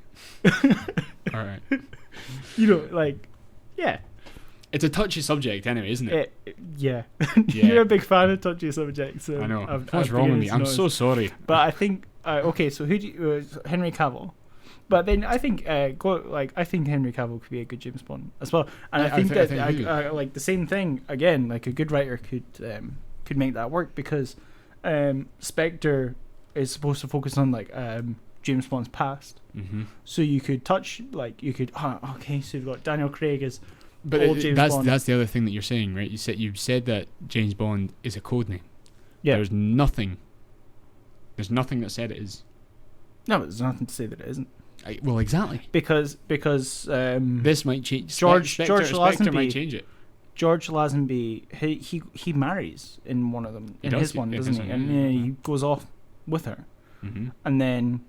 All right.
Yeah.
It's a touchy subject anyway, isn't it?
Yeah. You're a big fan of touchy subjects. So
I know. What's wrong with me? I'm so sorry.
But I think okay. So who do you, Henry Cavill? But then I think I think Henry Cavill could be a good James Bond as well. And I think like the same thing again. Like a good writer could make that work, because Spectre is supposed to focus on like James Bond's past. Mm-hmm. So you could so you've got Daniel Craig as.
But that's the other thing that you're saying, right? You said that James Bond is a code name. Yeah. There's nothing that said it is.
No, there's nothing to say that it isn't.
Well, exactly.
Because
this might change.
George
Lazenby might change it.
George Lazenby, he marries in one of them, his one, doesn't he? And he goes off with her, and then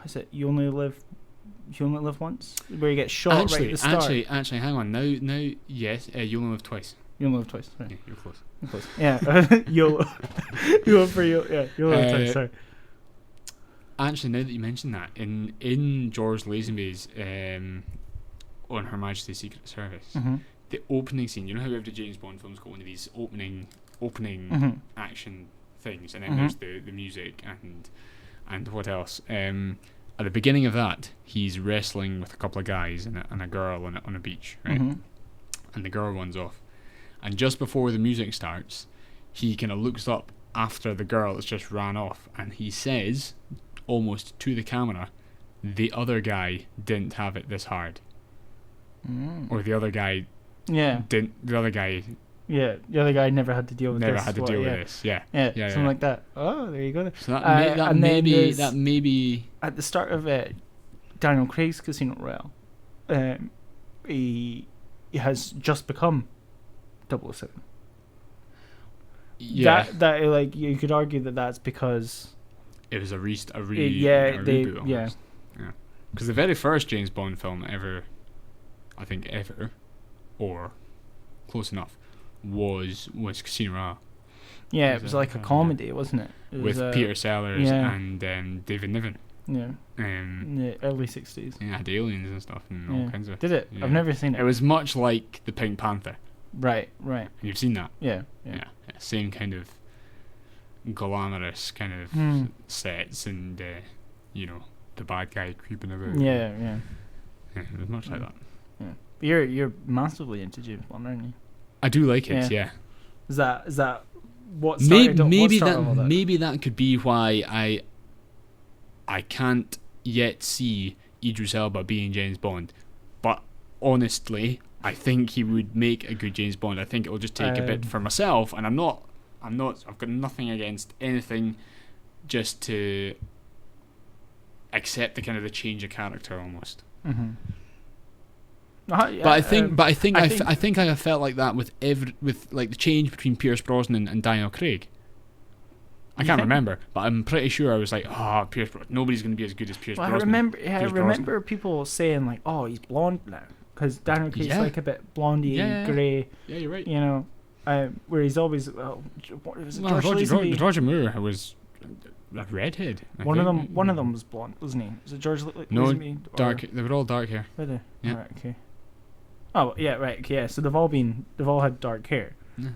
is it You Only Live Once, where he gets shot right at the start.
Actually, hang on. Now, yes, You Only Live Twice.
You Only Live Twice. Right.
Yeah, you're close.
Yeah, you'll twice. Sorry.
Actually, now that you mention that, in George Lazenby's On Her Majesty's Secret Service, the opening scene. You know how every James Bond film's got one of these opening action things, and then there's the music and what else? At the beginning of that, he's wrestling with a couple of guys and a girl on a beach, right? And the girl runs off. And just before the music starts, he kind of looks up after the girl that's just ran off, and he says, almost to the camera, the other guy didn't have it this hard. Or the other guy didn't. The other guy...
Yeah, the other guy never had to deal with this.
This. Yeah,
something like that. Oh, there you go.
So that may be
at the start of Daniel Craig's Casino Royale. He has just become 007.
Yeah,
that like you could argue that that's because
it was a reboot.
Yeah,
because the very first James Bond film ever, or close enough, was Casino Royale.
Yeah, it was like a comedy, wasn't it?
With Peter Sellers and David Niven.
Yeah. In the early 60s.
Yeah, had aliens and stuff and all kinds of...
Did it?
Yeah.
I've never seen it.
It was much like the Pink Panther.
Right.
You've seen that?
Yeah.
Same kind of glamorous kind of sets and, the bad guy creeping about.
Yeah,
it was much like that.
Yeah. But you're massively into James Bond, aren't you?
I do like it, yeah.
Is that what started
maybe that could be why I can't yet see Idris Elba being James Bond, but honestly, I think he would make a good James Bond. I think it will just take a bit for myself, and I've got nothing against anything, just to accept the kind of the change of character almost.
Mm-hmm.
But I think I have felt like that with like the change between Pierce Brosnan and Daniel Craig. I can't remember, but I'm pretty sure I was like, Pierce Brosnan. Nobody's going to be as good as Pierce Brosnan.
I remember people saying like, he's blonde now, because Daniel Craig's like a bit blondie, grey. Yeah, you're right. You know, where he's always
Roger Moore was a redhead.
One of them was blonde, wasn't he? Was it George Lazenby?
Dark. They were all dark hair.
Were they?
Yeah.
Right, okay. Oh yeah, right. Okay, yeah. So they've all had dark hair.
Yeah.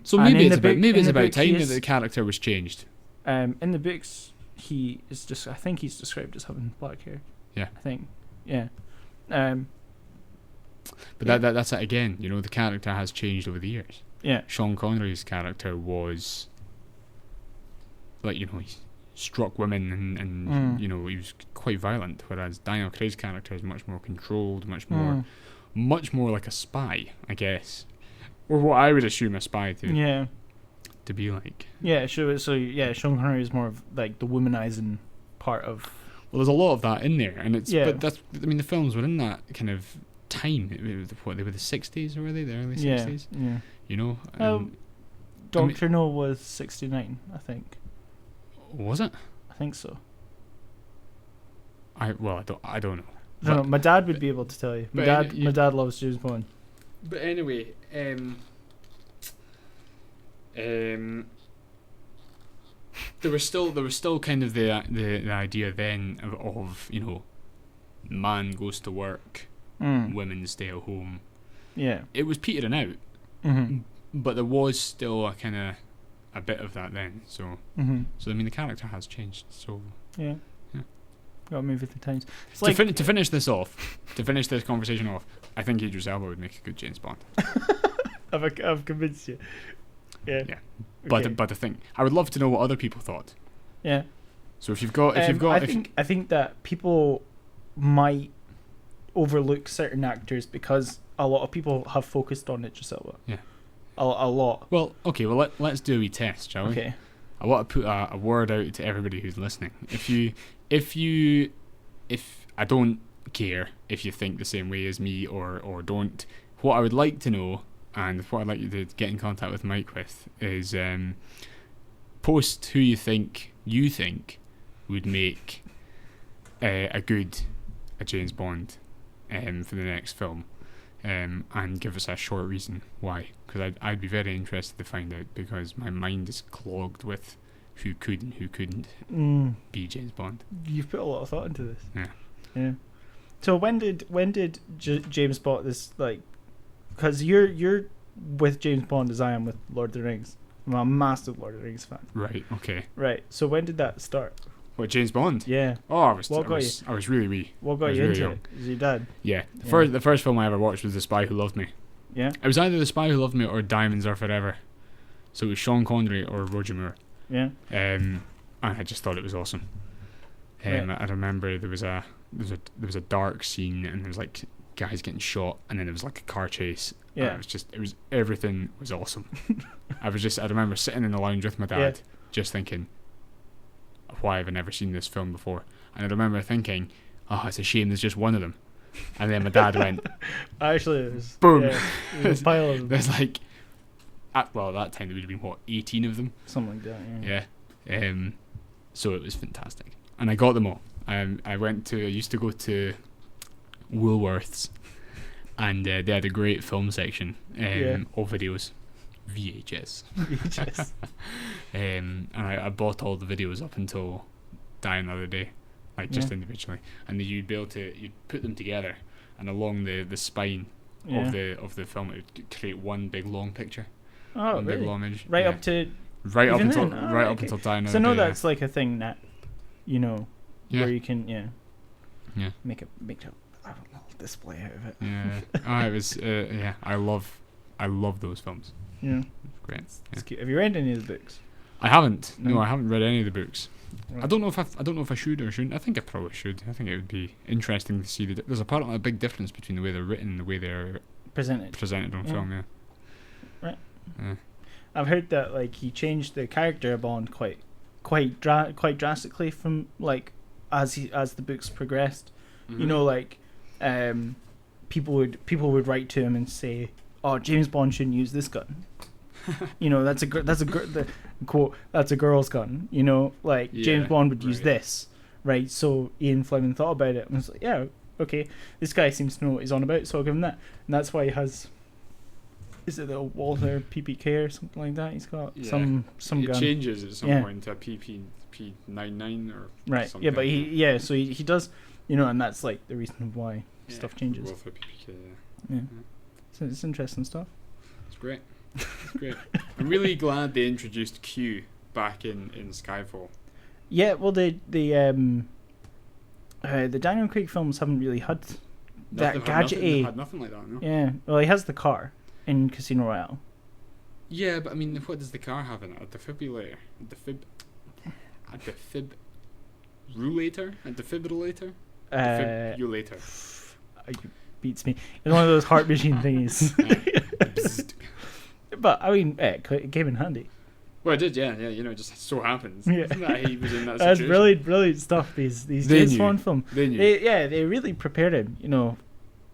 So maybe it's about time that the character was changed.
In the books, I think he's described as having black hair.
Yeah.
I think. Yeah.
But that's it again. You know, the character has changed over the years.
Yeah.
Sean Connery's character was like, you know, he struck women and you know, he was quite violent, whereas Daniel Craig's character is much more controlled, much more like a spy, I guess, or what I would assume a spy to be like. Yeah, sure. So Sean Connery is more of like the womanizing part of. Well, there's a lot of that in there, and but that's. I mean, the films were in that kind of time. They were the 60s, or were they the early 60s?
Yeah.
You know.
Doctor No was 69, I think.
Was it?
I think so.
I don't know.
No, my dad would be able to tell you. My dad loves James Bond.
But anyway, there was still kind of the idea then of you know, man goes to work, women stay at home. Yeah, it was petering out, but there was still a bit of that then. So so I mean, the character has changed. So
yeah. Got to move with the times.
To finish this conversation off, I think Idris Elba would make a good James Bond.
I've convinced you. Yeah.
Yeah. Okay. But the thing, I would love to know what other people thought.
Yeah.
So if you've got,
I think that people might overlook certain actors because a lot of people have focused on Idris Elba. Yeah. A lot.
Well, okay. Well, let's do a wee test, shall we?
Okay.
I want to put a word out to everybody who's listening. If I don't care if you think the same way as me or don't, what I would like to know, and what I'd like you to get in contact with Mike with, is post who you think would make a James Bond for the next film, and give us a short reason why, because I'd be very interested to find out, because my mind is clogged with who could and who couldn't be James Bond.
You've put a lot of thought into this.
Yeah.
So when did James Bond this, like, because you're with James Bond as I am with Lord of the Rings. I'm a massive Lord of the Rings fan.
Right. Okay.
Right. So when did that start?
What, James Bond?
Yeah.
Oh, I was really wee.
What got you into it? Is your dad?
Yeah. The first film I ever watched was The Spy Who Loved Me.
Yeah.
It was either The Spy Who Loved Me or Diamonds Are Forever. So it was Sean Connery or Roger Moore.
Yeah.
And I just thought it was awesome.
Right.
I remember there was a dark scene, and there was like guys getting shot, and then there was like a car chase.
Yeah.
Everything was awesome. I remember sitting in the lounge with my dad, just thinking, why have I never seen this film before? And I remember thinking, it's a shame there's just one of them. And then my dad went,
actually, there's
boom.
Yeah, there's a pile of them.
There's like, at that time there would have been 18 of them.
Something like that.
Yeah. So it was fantastic, and I got them all. I used to go to Woolworths, and they had a great film section of videos, VHS. And I bought all the videos up until Die Another Day, like just individually, and then you'd put them together, and along the spine of the film it would create one big long picture.
Oh,
one
really?
Big long image.
Right up to.
Right up until until Die Another Day.
So no, that's like a thing that, where you can make a little display out of it.
Yeah. It was I love those films.
Yeah.
Great.
It's cute. Have you read any of the books?
I haven't. No,
No.
I haven't read any of the books.
Right.
I don't know if I should or shouldn't. I think I probably should. I think it would be interesting to see there's apparently a big difference between the way they're written and the way they're
Presented.
on
Yeah.
film. Yeah.
Right.
Yeah.
I've heard that like he changed the character of Bond quite drastically from like as the books progressed.
Mm-hmm.
You know, like people would write to him and say, "Oh, James Bond shouldn't use this gun." You know, that's a girl's gun. You know, like James
Yeah,
Bond would use
right.
this, right? So Ian Fleming thought about it and was like, "Yeah, okay, this guy seems to know what he's on about, so I'll give him that." And that's why he has. Is it the Walther PPK or something like that? He's got some
it
gun.
changes at some
Yeah.
point to a PP99 or
Right.
something.
Yeah, but so he does, you know, and that's like the reason why stuff changes.
Well, for PPK,
Yeah. So it's interesting stuff.
It's great. It's great. I'm really glad they introduced Q back in Skyfall.
Yeah, well the Daniel Craig films haven't really had that
They've
gadgety.
had nothing like that, no?
Yeah. Well, he has the car in Casino Royale.
Yeah, but I mean, what does the car have in it? A defibrillator? A defibrillator? A defibrillator? Defibrillator.
It beats me. It's one of those heart machine thingies.
Bzzzt.
But I mean, it came in handy.
Well, it did, yeah. You know, it just so happens.
Yeah.
That he was in that
That's
situation.
brilliant stuff. These
They
James
knew.
Bond films.
They knew.
They really prepared him. You know,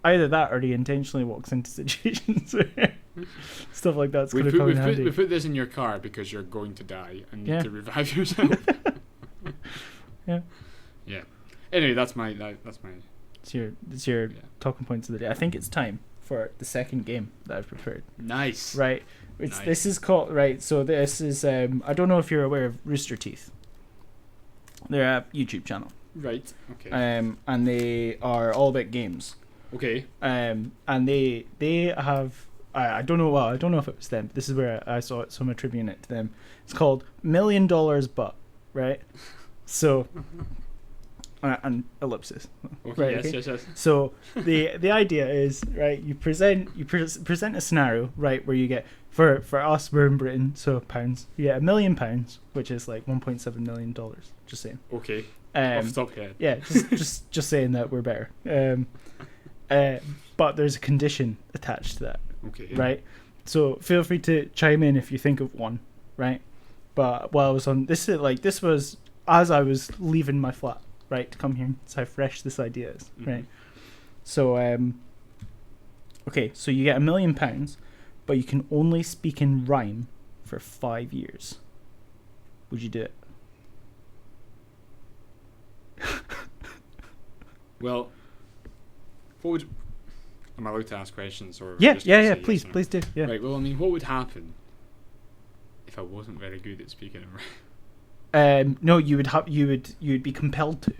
either that or he intentionally walks into situations where stuff like that's going to come in handy.
We put this in your car because you're going to die and need
Yeah.
to revive yourself.
Yeah.
Yeah. Anyway, that's my.
It's your
Yeah.
talking points of the day. I think it's time for the second game that I've prepared.
Nice.
Right.
Nice.
This is called right. So this is I don't know if you're aware of Rooster Teeth. They're a YouTube channel.
Right. Okay.
And they are all about games.
Okay.
And they have I don't know I don't know if it was them. This is where I saw it, so I'm attributing it to them. It's called $1 Million But, right? So and ellipsis.
Okay.
Right,
Yes.
okay.
Yes.
So the idea is, right, you present a scenario, right, where you get for us, we're in Britain, so pounds, you get £1 million, which is like $1.7 million. Just saying.
Okay. Off the top of your head.
Yeah, just saying that we're better. But there's a condition attached to that,
Okay.
right? So feel free to chime in if you think of one, right? But while I was on this was as I was leaving my flat, right, to come here. That's how fresh this idea is, right? So okay, so you get £1 million, but you can only speak in rhyme for 5 years. Would you do it?
Well, what would? Am I allowed to ask questions or?
Yeah.
just say yes
Please
or no?
do. Yeah.
Right. Well, I mean, what would happen if I wasn't very good at speaking in rhyme?
No, you'd be compelled to.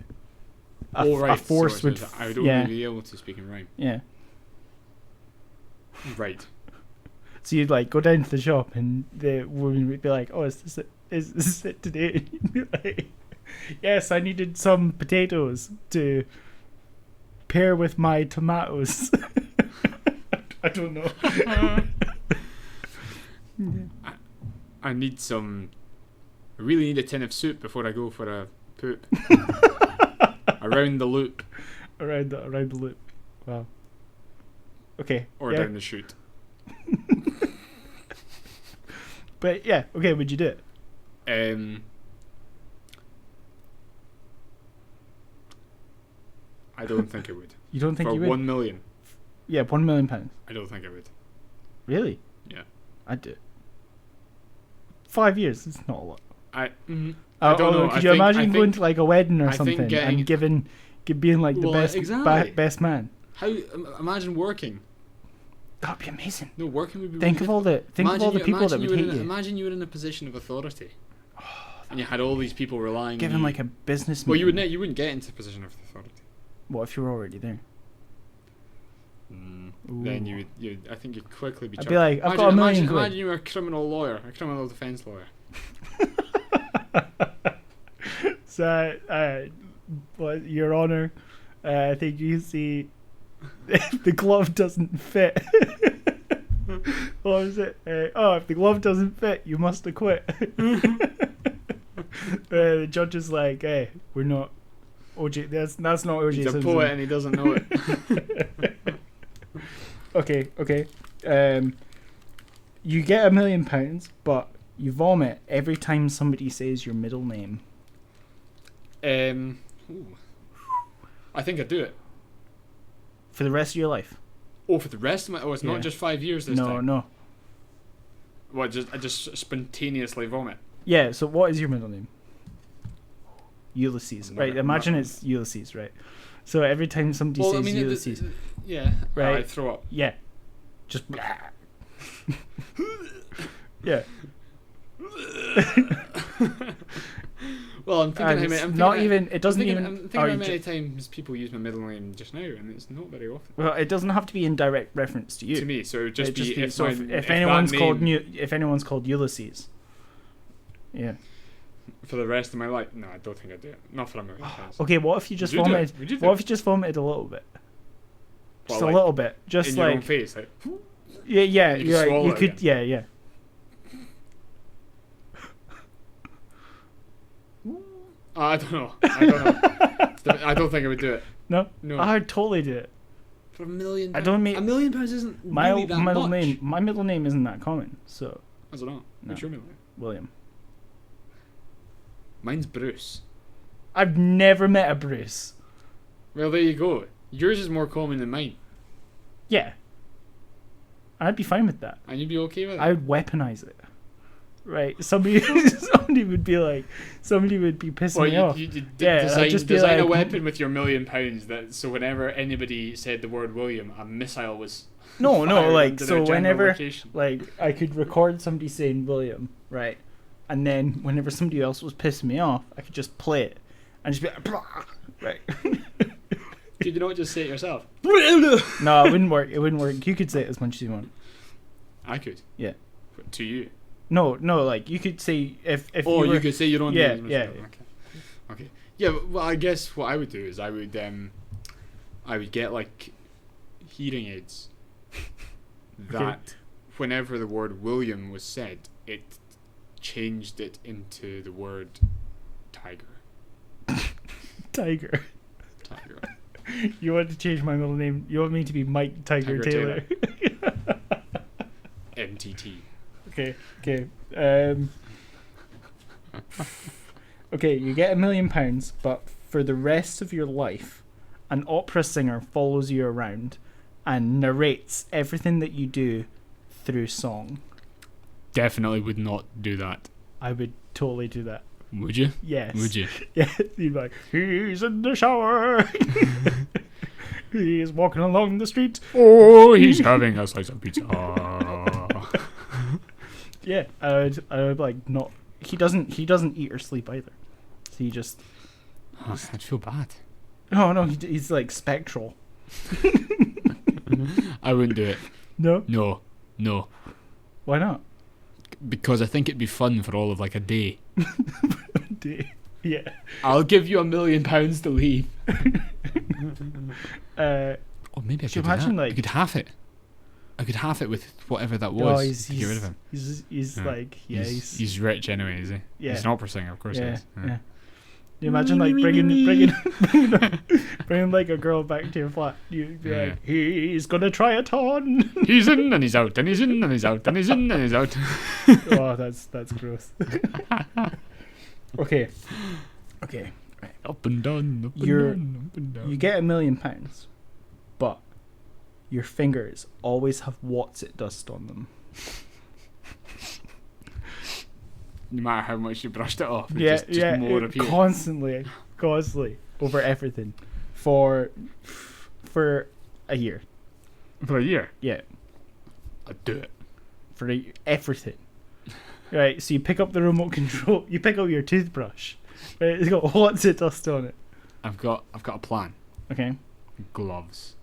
A force
so
would.
I would only
yeah.
be able to speak in rhyme.
Yeah.
Right.
So you'd like go down to the shop and the woman would be like, "Oh, is this it today?" And you'd be like, "Yes, I needed some potatoes to pair with my tomatoes." I don't know.
I need some. I really need a tin of soup before I go for a poop. Around the loop
around the loop. Wow. Okay.
or
yeah.
down the chute.
But yeah, okay. Would you do it?
I don't think I would.
You don't think
For
you would?
1 million,
Yeah, £1 million.
I don't think I would.
Really?
Yeah.
I'd do it. 5 years. It's not a lot.
I don't know.
Could you imagine going to like a wedding or
I think
something
getting-
and being like the
Well,
best
exactly.
best man?
How? Imagine working.
That'd be amazing.
No, working would be.
Think
really
of all the people that would hate you.
Imagine you were in a position of authority, and you had all these people relying.
Given
on you.
like a business.
Well, you
meeting.
you wouldn't get into a position of authority.
What if you were already there?
Then you I think you'd quickly be.
I'd be like, I've got $1 million.
Imagine you were a criminal lawyer, a criminal defense lawyer.
So, well, Your Honor, I think you see if the glove doesn't fit. What was it? If the glove doesn't fit, you must acquit. The judge is like, "Hey, we're not OJ. That's not OJ
He's
Simpson."
a poet and he doesn't know it.
Okay. You get £1 million, but you vomit every time somebody says your middle name.
Ooh. I think I'd do it.
For the rest of your life.
Oh, for the rest of my... Oh, it's not just 5 years this time?
No.
What, I just spontaneously vomit?
Yeah, so what is your middle name? Ulysses. Right, imagine it's Ulysses, right? So every time somebody says Ulysses...
yeah,
right?
I throw up.
Yeah. Just... yeah.
Well, I'm thinking
it doesn't even...
I'm thinking how many times people use my middle name just now, and it's not very often.
Well, it doesn't have to be in direct reference to you.
To me, so it would just be
if anyone's called Ulysses. Yeah.
For the rest of my life, no, I don't think I'd do it. Not for $1 million.
Okay, what if you just vomited? What if you just vomited a little bit? Just a little bit, just
in
like
your own face, like.
Yeah. You could, yeah.
I don't know. I don't think I would do it.
No. I'd totally do it.
For £1 million.
I don't mean
£1 million isn't
my
really that
middle
much.
name. My middle name isn't that common, so.
I don't know. What's your middle name?
William.
Mine's Bruce.
I've never met a Bruce.
Well, there you go. Yours is more common than mine.
Yeah. I'd be fine with that.
And you'd be okay with it?
I would weaponize it. Right? Somebody would be pissing me off.
You
just
design a weapon with your £1 million that so whenever anybody said the word William, a missile was
No, like, so whenever
location.
Like I could record somebody saying William, right? And then whenever somebody else was pissing me off, I could just play it and just be like, blah, right?
Could you not just say it yourself?
No, it wouldn't work. You could say it as much as you want.
I could.
Yeah.
To you.
No, like you could say if
you could say your own name.
Yeah.
Okay. Yeah, well, I guess what I would do is I would get like hearing aids that whenever the word William was said, it changed it into the word tiger.
Tiger. You want to change my middle name? You want me to be Mike Tiger Taylor?
MTT.
Okay. Okay, you get £1 million, but for the rest of your life, an opera singer follows you around and narrates everything that you do through song.
Definitely would not do that.
I would totally do that.
Would you?
Yes.
Would you?
Yeah. You'd be like, he's in the shower. He's walking along the street.
Oh, he's having a slice of pizza.
Yeah, I would like not. He doesn't eat or sleep either. So he just.
I'd feel bad.
No, he's like spectral.
I wouldn't do it.
No.
No.
Why not?
Because I think it'd be fun for all of like a day.
Yeah.
I'll give you £1 million to leave. Or maybe I could imagine I could half it. I could half it with whatever that was to get rid of him.
He's like, yeah,
he's rich anyway, is he?
Yeah.
He's an opera singer, of course he is.
Yeah. You imagine like bringing like a girl back to your flat. You'd be like, he's gonna try it on.
He's in and he's out and he's in and he's out and he's in and he's out.
Oh, that's gross. Okay. Right.
Up and down, up and down.
You get £1 million, but your fingers always have what's it dust on them.
No matter how much you brushed it off, just more appears.
Constantly over everything for a year.
For a year?
Yeah.
I'd do it.
For everything. Right, so you pick up the remote control, you pick up your toothbrush. Right, it's got what's it dust on it.
I've got a plan.
Okay.
Gloves.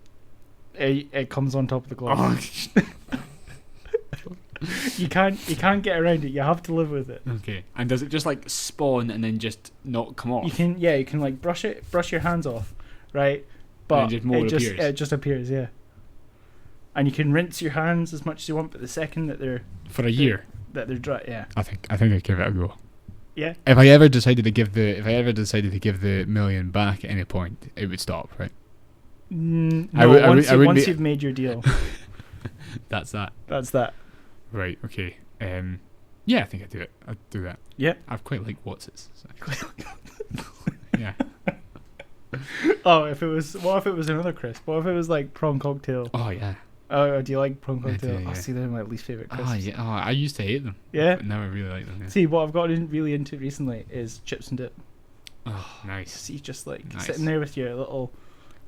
It comes on top of the gloves. You can't get around it. You have to live with it.
Okay. And does it just like spawn and then just not come off?
You can like brush your hands off, right? But it just appears, yeah. And you can rinse your hands as much as you want, but the second that they're
for a year
that they're dry, yeah.
I think I'd give it a go.
Yeah.
If I ever decided to give the million back at any point, it would stop, right?
No,
I wouldn't
once
be-
you've made your deal,
That's that.
that's that.
Right. Okay. Yeah, I think I'd do it. I'd do that.
Yeah.
I've quite like Watsits. So. Yeah.
Oh, what if it was another crisp? What if it was like prawn cocktail?
Oh yeah.
Oh, do you like prawn
I
cocktail?
do, yeah.
See, they're my least favorite crisps.
Oh yeah. Oh, I used to hate them.
Yeah.
But now I really like them. Yeah.
See, what I've gotten really into recently is chips and dip.
Oh, nice.
See, just like
Nice.
sitting there with your little.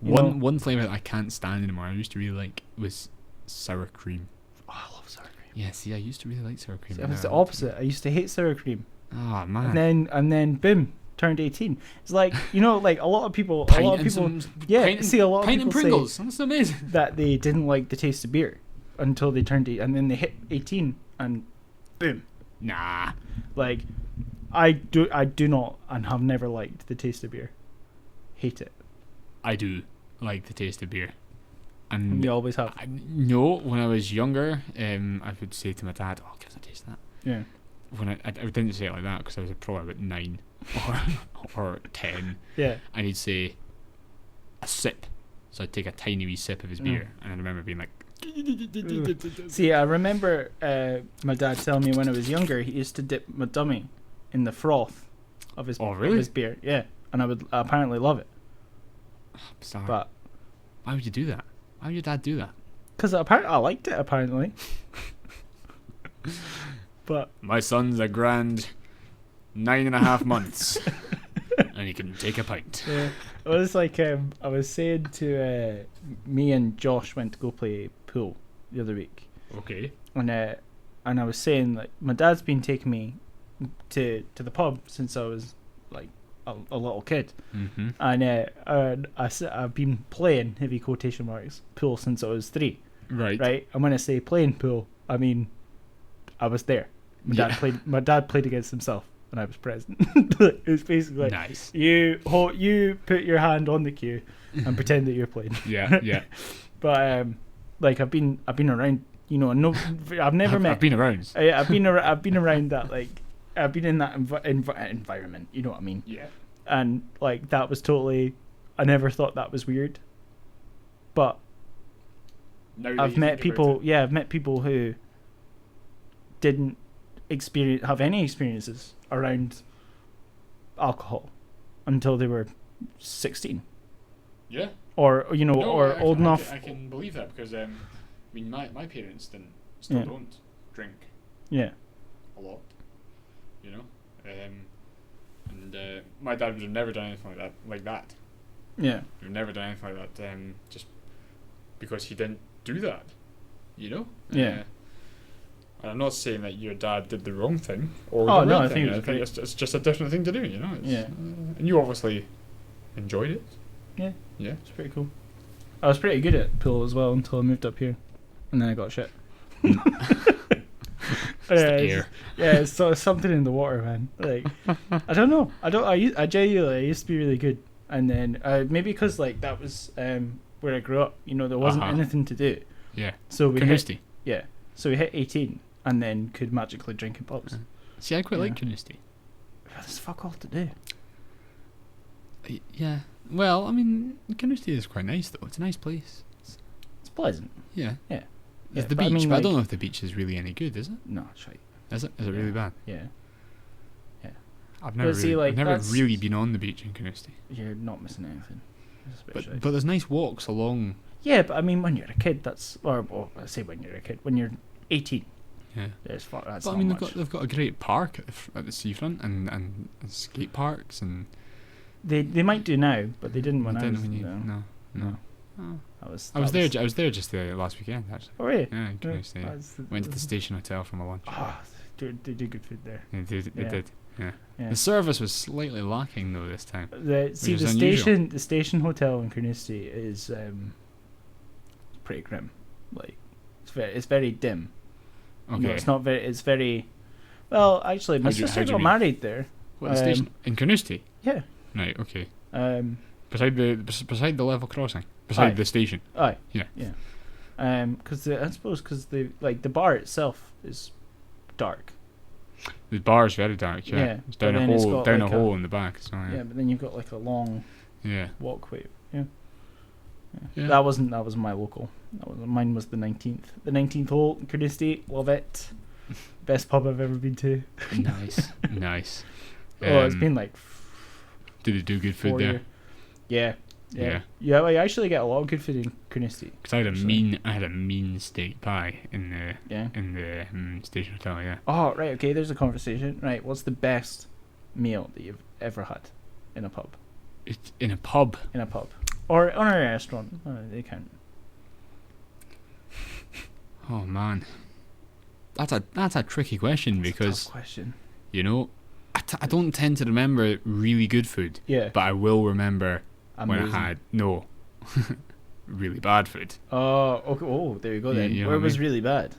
One flavour that I can't stand anymore. I used to really like was sour cream.
Oh, I love sour cream.
Yeah. See, I used to really like sour cream.
See, I was the opposite. I used to hate sour cream,
Oh man.
and then boom, turned 18. It's like like a lot of people,
Pint and some
see a lot of
pint
people
and Pringles. That's amazing.
say that they didn't like the taste of beer until they turned 8, and then they hit 18, and boom,
Nah.
like I do not and have never liked the taste of beer. Hate it.
I do like the taste of beer. And
You always have.
no, when I was younger, I would say to my dad, "Oh, give us a taste of that."
Yeah.
When I didn't say it like that because I was probably about 9 or 10,
Yeah.
and he'd say a sip. So I'd take a tiny wee sip of his beer, and I remember being like,
See, I remember my dad telling me when I was younger he used to dip my dummy in the froth of his
Oh,
of
really?
his beer. Yeah, and I would apparently love it,
"Bizarre.
but
Why would you do that? Why would your dad do that?"
because I liked it apparently. But
My son's a grand 9.5 months, and he can take a pint.
yeah, it was like I was saying to me and Josh went to go play pool the other week,
Okay.
and I was saying like my dad's been taking me to the pub since I was like a little kid,
Mm-hmm.
and I've been playing heavy quotation marks pool since I was 3,
Right.
right? And when I say playing pool, I mean I was there. My dad played against himself, and I was present. It was basically like,
Nice.
you put your hand on the cue and pretend that you're playing.
Yeah. Yeah.
But like I've been around, no, I've never met.
I've been around.
I've been around that, like I've been in that environment. You know what I mean?
Yeah.
And like that was totally. I never thought that was weird. But I've met people. Yeah, I've met people who didn't have any experiences around alcohol until they were 16,
Yeah.
or old enough.
I can believe that because I mean my parents still
Yeah.
don't drink
Yeah,
a lot, and my dad would have never done anything like that.
yeah,
We've never done anything like that, just because he didn't do that,
Yeah.
And I'm not saying that your dad did the wrong thing or
Oh,
the
no,
right
I
thing.
think it was great.
It's just a different thing to do, It's,
Yeah.
and you obviously enjoyed it.
Yeah.
Yeah.
It's pretty cool. I was pretty good at pool as well until I moved up here, and then I got shit.
Air.
It's sort of something in the water, man. Like I don't know. I genuinely used to be really good, and then maybe because like that was where I grew up. There wasn't
Uh-huh.
anything to do,
Yeah.
so we
Carnoustie.
we hit 18, and then could magically drink in pubs.
See, I quite like
Yeah.
Carnoustie.
There's fuck all to do.
Yeah. Well, I mean, Carnoustie is quite nice though. It's a nice place.
It's pleasant.
Yeah.
Yeah.
There's
Yeah,
the
but I
beach,
mean,
but I
like-
don't know if the beach is really any good, is it?
No, shite.
Is it? Is it really bad?
Yeah.
I've never
see,
really,
like,
I've never
that's-
really been on the beach in Carnoustie.
You're not missing anything. It's a bit shite.
But there's nice walks along.
Yeah, but I mean, when you're a kid, well, I say when you're a kid, when you're 18,
Yeah.
that's
But
not
I mean,
much.
they've got a great park at the seafront and skate parks and.
They might do now, but they didn't when I was.
No. Oh.
I was.
I was there just last weekend actually.
Oh yeah.
Yeah, in Carnoustie. Went to the station hotel for my lunch.
Ah, they do good food there.
It did.
Yeah.
It did. Yeah.
Yeah.
The service was slightly lacking though this time.
The
is unusual.
station hotel in Carnoustie is pretty grim. Like it's very dim.
Okay.
It's not very. It's very. Well, actually, my
How'd you-
sister
how'd you
got
mean?
married there.
What the station in Carnoustie?
Yeah.
Right. Okay.
Um.
Beside the level crossing. Beside
Aye.
the station.
Aye.
Yeah.
Yeah. Because I suppose the bar itself is dark.
The bar's very dark. Yeah,
Yeah,
it's down
but
a
then it's
hole,
got like
hole in the back. So
yeah, but then you've got like a long
yeah.
walkway. Yeah.
Yeah.
That wasn't my local. Mine was the 19th. The 19th hole, Cooney Estate, love it. Best pub I've ever been to.
Nice, nice.
Oh, it's been like.
Did they do good food there?
Yeah. I actually get a lot of good food in Cooney Estate.
Because I had a mean steak pie in the station hotel. Yeah.
Oh right, okay. There's a conversation. Right, what's the best meal that you've ever had in a pub?
It's in a pub.
In a pub, or in a restaurant. They count.
Oh man, that's a tricky question because
Tough question.
you know, I don't tend to remember really good food.
Yeah.
But I will remember
Amazing.
when I had really bad food.
Oh, okay. Oh, there you go then.
You know
Where
what I
was
mean?
really bad?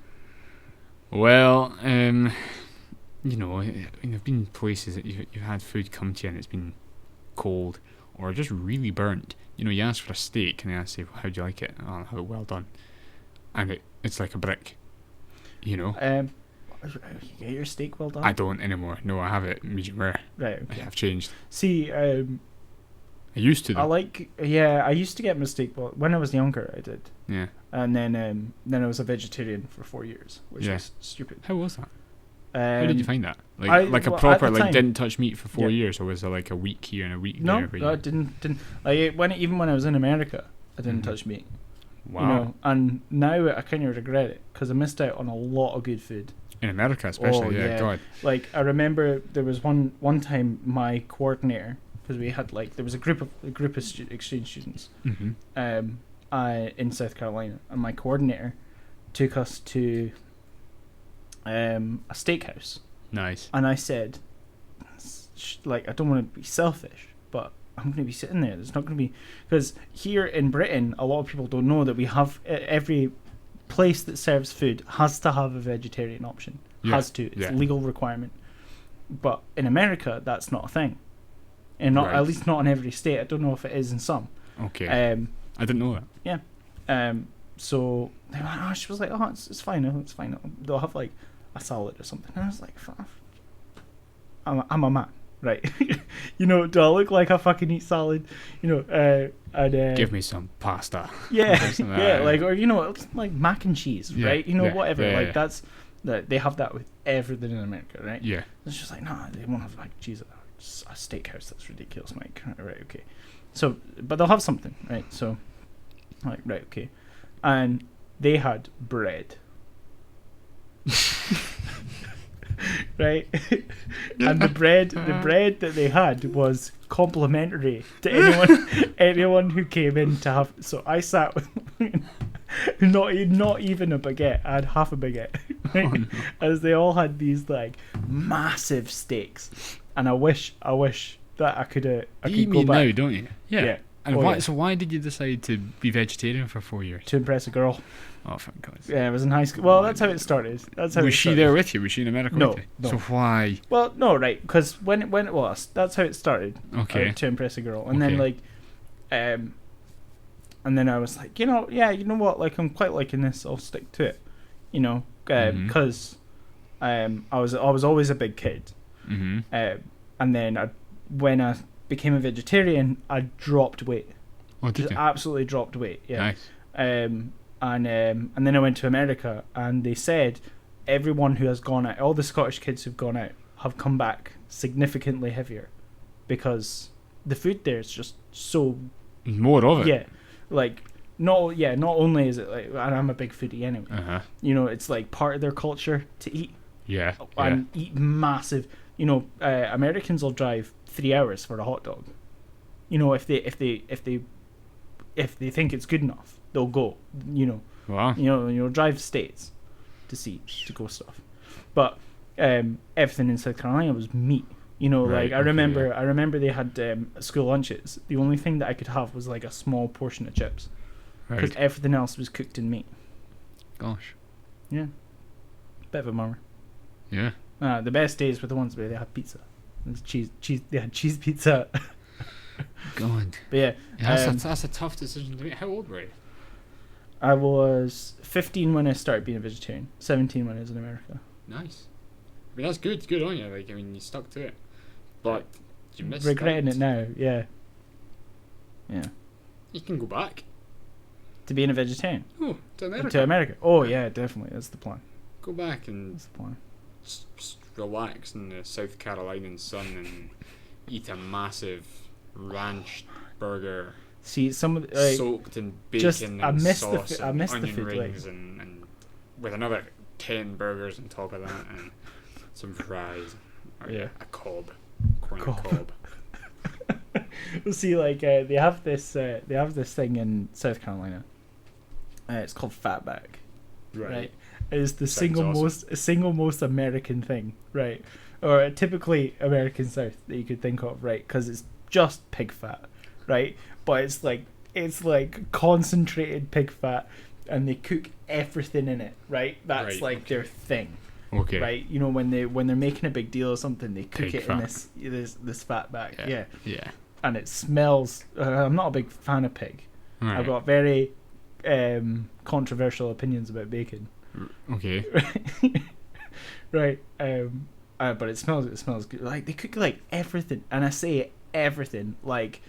Well, you know, there've been places that you've had food come to you and it's been cold or just really burnt. You know, you ask for a steak and they ask you, "How do you like it?" "Oh, I'll have it well done," and it's like a brick. You know.
You get your steak well done?
I don't anymore. No, I have it medium rare.
Right. Okay.
I have changed.
See,
I used to. Though.
I used to get my steak well when I was younger. I did.
Yeah.
And then I was a vegetarian for 4 years, which was stupid.
How was that? How did you find that?
At the
Proper
time,
didn't touch meat for 4 years, or was it like a week here and a week
no,
there?
No, I didn't. Even when I was in America, I didn't touch meat.
Wow.
You know, and now I kind of regret it because I missed out on a lot of good food.
In America, especially, God.
Like I remember there was one time my coordinator, because we had there was a group of exchange students, in South Carolina, and my coordinator took us to a steakhouse.
Nice.
And I said, I don't want to be selfish, but I'm going to be sitting there. There's not going to be, because here in Britain, a lot of people don't know that we have every place that serves food has to have a vegetarian option. Has to. It's a legal requirement. But in America, that's not a thing. And at least not in every state. I don't know if it is in some.
Okay. I didn't know that.
Yeah. So they went, she was like, "Oh, it's fine. It's fine. They'll have a salad or something." And I was like, I'm a man, right? You know, do I look like I fucking eat salad? You know,
give me some pasta.
Yeah, or like mac and cheese, right? You know, whatever. That's that they have that with everything in America, right?
Yeah.
It's just like, nah, they won't have mac and cheese at a steakhouse. That's ridiculous, Mike. Right, okay. So, but they'll have something, right? So, right, okay. And they had bread. Right? And the bread that they had was complimentary to anyone who came in to have. So I sat with not even a baguette. I had half a baguette, right? Oh, no. As they all had these massive steaks, and I wish that I could
eat
go
meat
back
now, don't you? Yeah. And
why?
So why did you decide to be vegetarian for 4 years?
To impress a girl.
Oh, thank God.
Yeah, I was in high school. Well, that's how it started.
Was she there with you? Was she in America with you?
No.
So why?
Well, no, right? Because when it was, that's how it started.
Okay.
To impress a girl, and then and then I was like, you know what? I'm quite liking this. I'll stick to it. You know, because I was always a big kid.
Mm-hmm.
And then when I became a vegetarian, I dropped weight.
Oh, did you?
Absolutely dropped weight. Yeah.
Nice.
And then I went to America, and they said everyone who has gone out, all the Scottish kids who've gone out, have come back significantly heavier, because the food there is just so
more of it.
Yeah, not only is it and I'm a big foodie anyway. You know, it's part of their culture to eat.
Yeah.
And eat massive. You know, Americans will drive 3 hours for a hot dog. You know, if they think it's good enough, they'll go. You know.
Wow.
You know, drive states to go stuff. But everything in South Carolina was meat. You know, I remember they had school lunches. The only thing that I could have was a small portion of chips, because everything else was cooked in meat.
Gosh.
Yeah. Bit of a mummer.
Yeah.
The best days were the ones where they had pizza. Cheese. They had cheese pizza.
God.
But yeah,
that's a tough decision to make. How old were you?
I was 15 when I started being a vegetarian. 17 when I was in America.
Nice. mean, that's good. Good on you. Like, I mean, you stuck to it, but you missed.
Regretting
out.
it now. Yeah. Yeah.
You can go back.
To being a vegetarian.
Oh, to America.
To America. Oh yeah, definitely. That's the plan.
Go back and
That's the plan.
just relax in the South Carolinian sun and eat a massive ranch burger.
See, some of the,
soaked in bacon
just,
and
I missed
sauce
the, I
and
missed the
onion
food.
rings and with another 10 burgers on top of that and some fries. Or
Yeah.
a cob. Corn
Cob.
cob.
We'll see, like they have this thing in South Carolina. It's called fatback, right? It's the single most American thing, right? Or a typically American South that you could think of, right? Because it's just pig fat, right? But it's like concentrated pig fat, and they cook everything in it, right? That's their thing.
Okay.
Right, you know, when they're making a big deal of something, they cook
Pig
it
fat.
in this fatback, yeah.
Yeah.
And it smells. I'm not a big fan of pig.
Right.
I've got very controversial opinions about bacon.
Okay.
Right. But it smells good. Like they cook like everything, and I say everything, like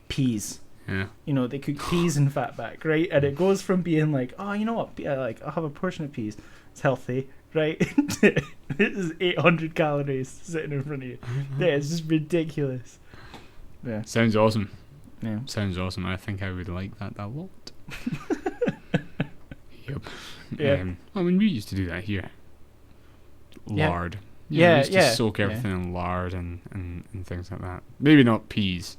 peas.
Yeah.
You know, they cook peas in fatback, right? And it goes from being like, oh, you know what? Like I'll have a portion of peas. It's healthy, right? This is 800 calories sitting in front of you. Yeah, it's just ridiculous. Yeah.
Sounds awesome.
Yeah.
Sounds awesome. I think I would like that a lot. Yep.
Yeah.
I mean, we used to do that here.
Yeah.
Lard.
Yeah,
we used to
yeah,
soak
yeah.
everything in lard and things like that. Maybe not peas.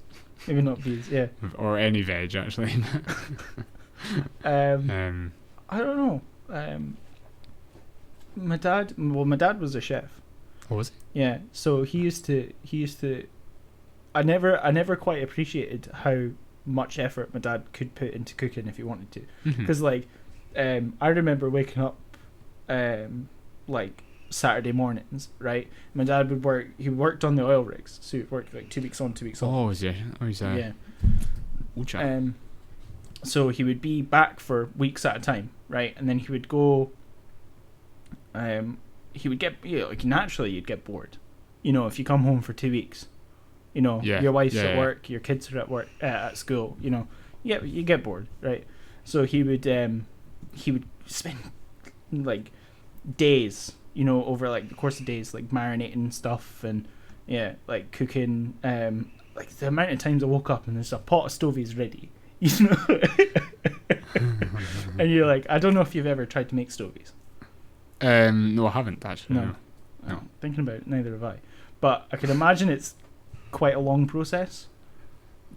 Maybe not peas. Yeah.
Or any veg, actually.
I don't know. My dad was a chef.
What was it?
Yeah, so he used to. I never quite appreciated how much effort my dad could put into cooking if he wanted to, because I remember waking up, like Saturday mornings, right? My dad would work. He worked on the oil rigs, so he worked like 2 weeks on, 2 weeks off.
Oh, yeah. Oh, he's
Yeah.
Ucha.
So he would be back for weeks at a time, right? And then he would go. He would get, like naturally you'd get bored, you know, if you come home for 2 weeks, you know, your wife's at work, your kids are at work, at school, you know, you get bored, right? So he would spend like days, you know, over like the course of days, like marinating stuff and like cooking, like the amount of times I woke up and there's a pot of stovies ready, you know. And you're like, I don't know if you've ever tried to make stovies.
No, I haven't actually.
No.
No.
Thinking about it, neither have I. But I can imagine it's quite a long process.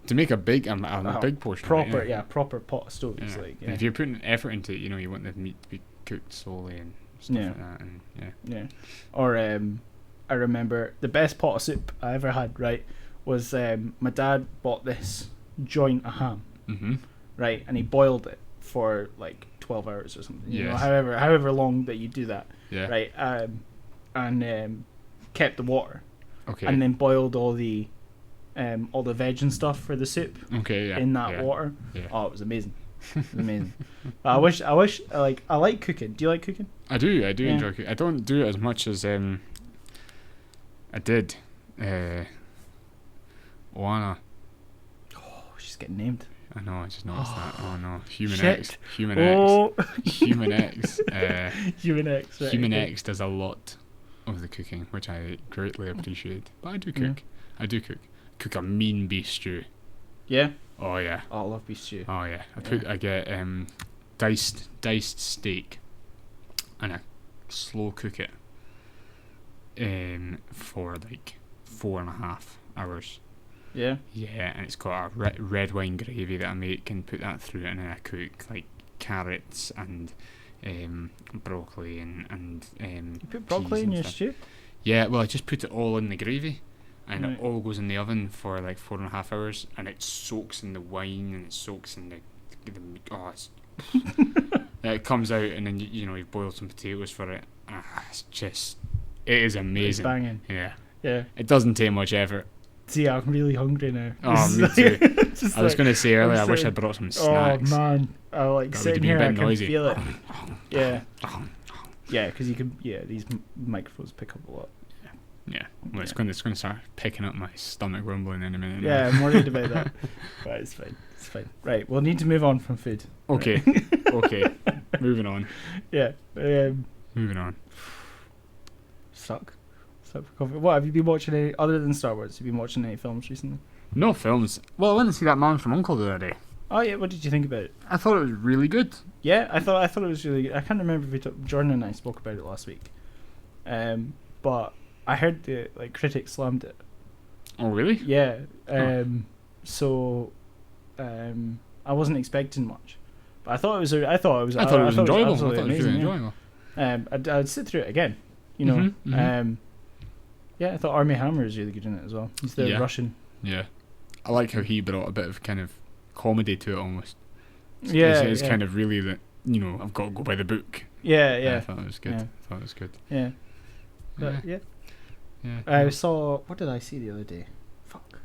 To make a big big portion.
Proper,
of it,
proper pot of stovies.
yeah.
Like,
And if you're putting effort into it, you know, you want the meat to be cooked slowly and stuff like that. And
yeah. Or I remember the best pot of soup I ever had. Right, was my dad bought this joint of ham.
Mm-hmm.
Right, and he boiled it for like 12 hours or something. You know,
Yes.
however long that you do that.
Yeah.
Right, and kept the water.
Okay.
And then boiled all the veg and stuff for the soup
Okay. Yeah.
in that
yeah.
water.
Yeah.
Oh, it was amazing. It was amazing. But I wish I like cooking. Do you like cooking?
I do
Yeah.
enjoy cooking. I don't do it as much as I did. Oana.
Oh, she's getting named.
I know. I just noticed that. Oh no. Human
Shit.
X. Human
Oh,
X. Human X.
Human X. Right,
Human
okay.
X does a lot of the cooking, which I greatly appreciate. But I do cook.
Yeah.
I do cook. Cook a mean beef stew.
Yeah.
Oh yeah.
Oh, I love beef stew.
Oh yeah.
Yeah.
I get diced steak, and I slow cook it for like 4.5 hours.
Yeah.
Yeah, and it's got a red wine gravy that I make and put that through it, and then I cook like carrots and broccoli and
You put broccoli
peas
in
and
your
stuff.
stew?
Yeah, well, I just put it all in the gravy, and
Right.
it all goes in the oven for like 4.5 hours, and it soaks in the wine and it soaks in the it's it comes out, and then you know you've boiled some potatoes for it. It is amazing.
It's banging.
Yeah,
Yeah.
it doesn't take much effort.
See, I'm really hungry now.
Oh, me too.
Just
I was
like-
going to say
I'm
earlier, I wish
sitting-
I'd brought some
Oh
snacks.
man, I like
That would
sitting
be a
here.
bit
I can
noisy.
feel it. Yeah. Yeah, because you can. Yeah, these microphones pick up a lot.
Yeah, well, it's going to start picking up my stomach rumbling in a minute.
Yeah, I'm worried about that. Right, it's fine. It's fine. Right, we'll need to move on from food.
Okay,
Right.
okay, moving on.
Yeah.
Moving on.
Stuck for coffee. What have you been watching? Other than Star Wars, have you been watching any films recently?
No films. Well, I went to see that Man from U.N.C.L.E. the other day.
Oh yeah, what did you think about it?
I thought it was really good.
Yeah, I thought it was really good. I can't remember if Jordan and I spoke about it last week. But I heard the critics slammed it.
Oh really?
Yeah. So I wasn't expecting much, but I thought it was enjoyable.
I thought it was
absolutely
really
amazing,
enjoyable.
I'd sit through it again. You know.
Mhm, mhm.
Yeah, I thought Armie Hammer is really good in it as well. He's the
Yeah.
Russian.
Yeah, I like how he brought a bit of kind of comedy to it almost.
Yeah,
it's
yeah.
kind of really that I've got to go by the book.
Yeah,
I
yeah,
thought it was good.
Yeah.
I thought it was good.
yeah. But
Yeah.
yeah.
Yeah.
I saw. What did I see the other day? Fuck.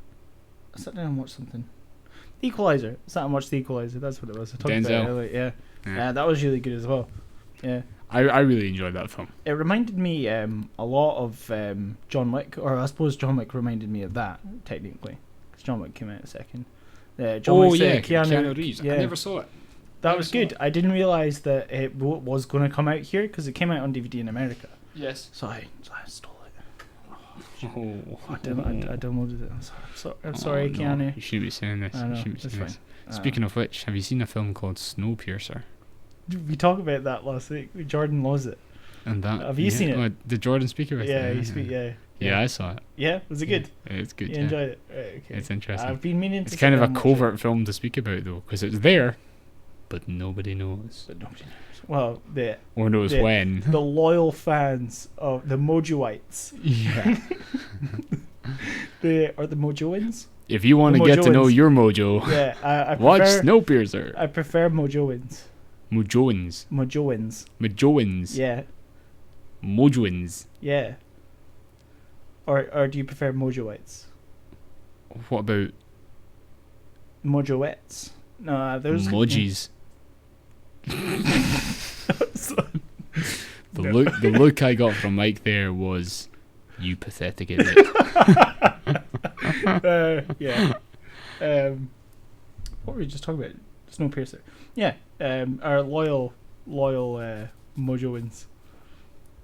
I sat down and watched something. The Equalizer. I sat and watched The Equalizer. That's what it was. I talked about it
Denzel.
earlier. Yeah.
Yeah.
That was really good as well. Yeah.
I really enjoyed that film.
It reminded me a lot of John Wick, or I suppose John Wick reminded me of that technically, because John Wick came out a second. John Wick's,
Keanu Reeves.
Yeah.
I never saw it.
That
Never
was
saw
good.
it.
I didn't realize that it was going to come out here because it came out on DVD in America.
Yes.
So I stole it.
Oh.
I downloaded it. I'm sorry,
no.
Keanu.
You shouldn't be saying this.
I know,
You shouldn't be
it's
saying
fine.
this. Speaking of which, have you seen a film called Snowpiercer?
We talked about that last week. Jordan loves it.
And that
Have you seen it?
Oh, did Jordan speak about
Yeah,
it?
yeah.
Yeah, I saw it.
Yeah, was it good?
It's good.
You
Yeah.
enjoyed it? Right, okay.
It's interesting.
I've been meaning to.
It's kind of
sit
a
down and watch
covert film to speak about though, because it's there, but nobody knows
it, but nobody knows. Well,
or knows
the-
when.
the loyal fans of the Mojoites,
Yeah.
the Mojoins.
If you want
The
to get to know
Mojoins.
your mojo,
Yeah, I
watch
prefer.
Snowpiercer.
I prefer Mojoins.
Mojoins.
Mojoins. Yeah,
Mojoins.
yeah. Or do you prefer Mojoites?
What about
Mojoettes? No, there's
Mojis?
No.
The look I got from Mike there was, you pathetic idiot.
Yeah. What were we just talking about? Snowpiercer. Yeah. Our loyal Mojoins.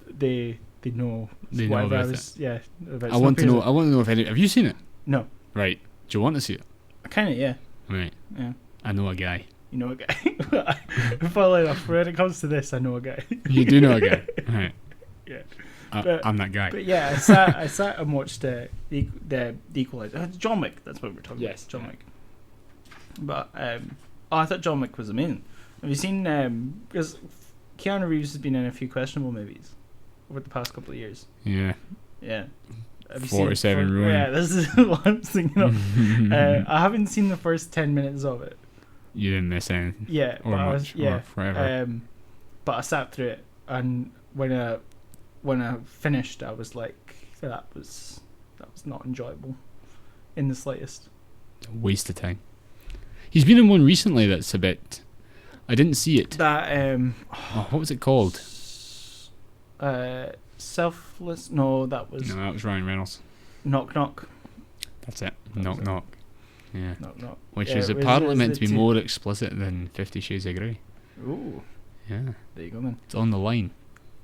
They know.
They know
whatever I
about
was. Yeah. About
I want to know.
Snowpiercer.
I want to know if any. Have you seen it?
No.
Right. Do you want to see it?
Kind of. Yeah.
Right.
Yeah.
I know a guy.
You know a guy. Funnily enough, when it comes to this, I know a guy.
You do know a guy. Right.
Yeah. But-
I'm that guy.
But yeah, I sat and watched the Equalizer. John Wick. That's what we're talking
Yes,
about. John
yeah.
Wick. But I thought John Wick was amazing. Have you seen? Because Keanu Reeves has been in a few questionable movies over the past couple of years.
Yeah.
Yeah. Have you
47
seen,
Ronin.
Yeah, this is what I'm thinking of. I haven't seen the first 10 minutes of it.
You didn't miss anything.
Yeah,
Or
but I
much,
was, yeah,
or forever.
but I sat through it, and when I finished, I was like, that was not enjoyable, in the slightest.
Waste of time. He's been in one recently that's a bit. I didn't see it.
That
Oh, what was it called?
Selfless. No, that was
No, that was Ryan Reynolds.
Knock Knock.
That's it.
That
Knock
was it.
Knock. Yeah.
Knock Knock.
Which
Yeah,
is
it was-
apparently
it was
meant
the
to be
two-
more explicit than 50 Shades of Grey.
Ooh,
Yeah.
there you go then.
It's on the line.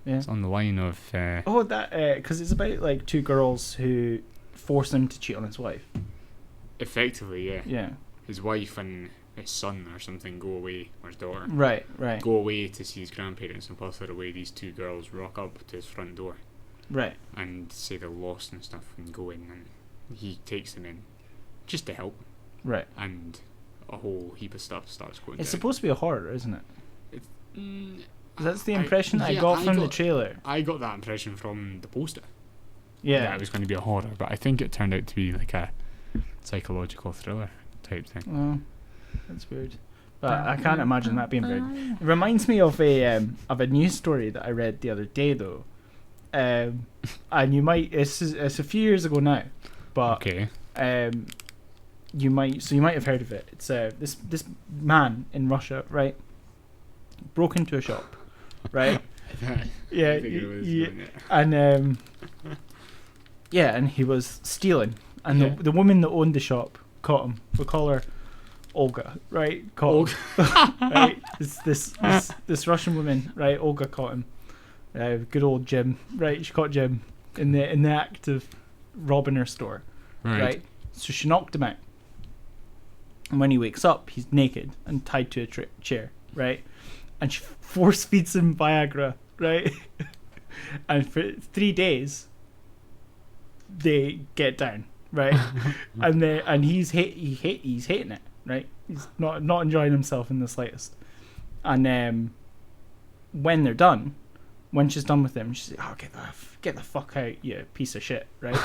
Yeah.
It's on the line of.
Oh, that because it's about like two girls who force him to cheat on his wife.
Effectively, yeah.
Yeah.
His wife and his son or something go away, or his daughter,
Right.
go away to see his grandparents, and while they're away, these two girls rock up to his front door
Right.
and say they're lost and stuff, and go in, and he takes them in just to help,
Right.
and a whole heap of stuff starts going
It's
down.
supposed to be a horror, isn't it?
Mm,
That's the impression I
yeah,
got from the trailer.
I got that impression from the poster.
Yeah.
That it was going to be a horror, but I think it turned out to be like a psychological thriller type thing.
Oh, that's weird. But I can't imagine that being weird. It reminds me of a news story that I read the other day, though. And you might it's a few years ago now, but
Okay.
you might have heard of it. It's this man in Russia, right? Broke into a shop, right? Yeah,
I think it was,
yeah,
wasn't it?
and yeah, and he was stealing, and
Yeah.
the woman that owned the shop caught him. We'll call her Olga, right? Caught him. Right? This Russian woman, right? Olga caught him. Good old Jim, right? She caught Jim in the act of robbing her store, right? So she knocked him out, and when he wakes up, he's naked and tied to a chair, right? And she force feeds him Viagra, right? And for 3 days, they get down, right? and he's hating it, right? He's not enjoying himself in the slightest. And when they're done, when she's done with him, she's like, "Oh, get the fuck out, you piece of shit," right?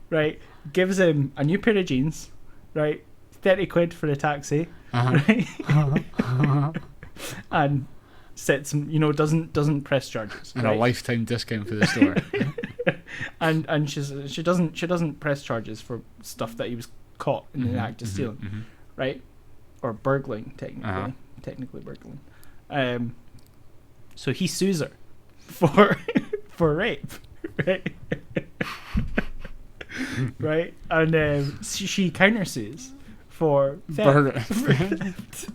Right? Gives him a new pair of jeans, right? 30 quid for a taxi, right? And sets him, doesn't press charges,
And
right?
a lifetime discount for the store.
and she doesn't press charges for stuff that he was caught in the act of stealing, right? Or burgling, technically burgling. So he sues her for rape, right? Right, and she countersues for theft.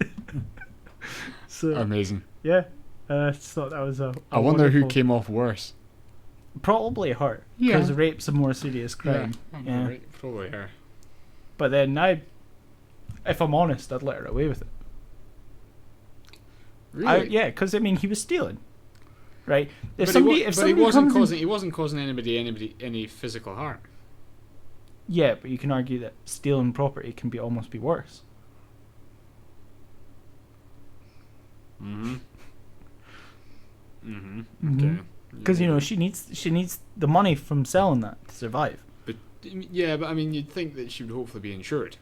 So
Amazing.
yeah, I just thought that was a
I wonder who
wonderful-
came off worse.
Probably her,
Yeah.
because rape's a more serious crime. Yeah.
Right, probably her.
But then if I'm honest, I'd let her away with it.
Really?
Yeah, because he was stealing, right? If
But
somebody
he wasn't
comes in-
he wasn't causing anybody any physical harm.
yeah, but you can argue that stealing property can almost be worse.
Okay.
Because she needs the money from selling that to survive.
But yeah, but I mean, you'd think that she would hopefully be insured.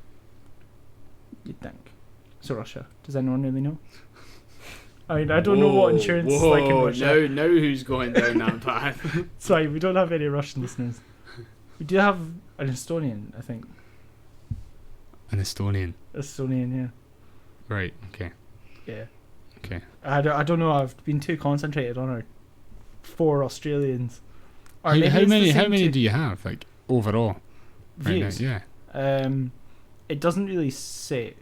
You'd think. So Russia, does anyone really know? I mean, I don't know what insurance is like in Russia.
Now who's going down that path?
Sorry, we don't have any Russian listeners. We do have an Estonian, I think.
An Estonian.
Estonian, yeah.
Right. Okay.
Yeah.
Okay.
I don't know. I've been too concentrated on our 4 Australians. Or
How
maybe it's the
many
same
do
two
you have, like, overall?
views?
Right now? Yeah.
It doesn't really say.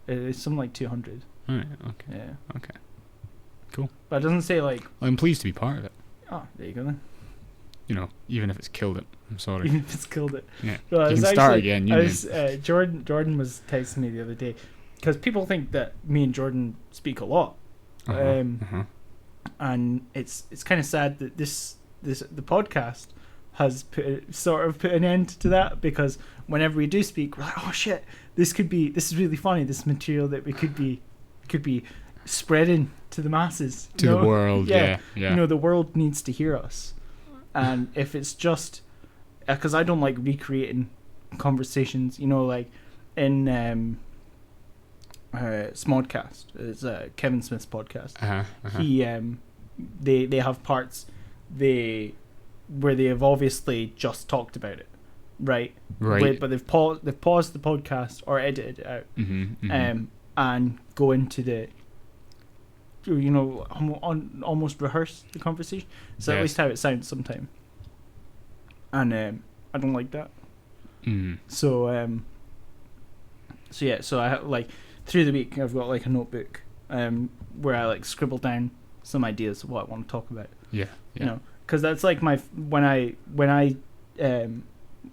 It's something like 200.
Right. Okay.
Yeah.
Okay. Cool.
But it doesn't say like.
Well, I'm pleased to be part of it.
Oh, there you go then.
Even if it's killed it. I'm sorry.
Even if it's killed it.
Yeah.
No, I
You
was
can start
actually-
again.
I was, Jordan was texting me the other day because people think that me and Jordan speak a lot, and it's kind of sad that the podcast has put an end to that, because whenever we do speak, we're like, oh shit, this is really funny. This material that we could be spreading to the masses,
To the world. Yeah.
the world needs to hear us. And if it's just because I don't like recreating conversations, like in Smodcast, it's Kevin Smith's podcast. He they have parts where they have obviously just talked about it, right?
Right.
But they've paused the podcast or edited it out, and go into the almost rehearse the conversation. So at
Yes.
least how it sounds sometime. And I don't like that. So I through the week I've got like a notebook where I like scribble down some ideas of what I want to talk about.
Yeah.
Because that's like when I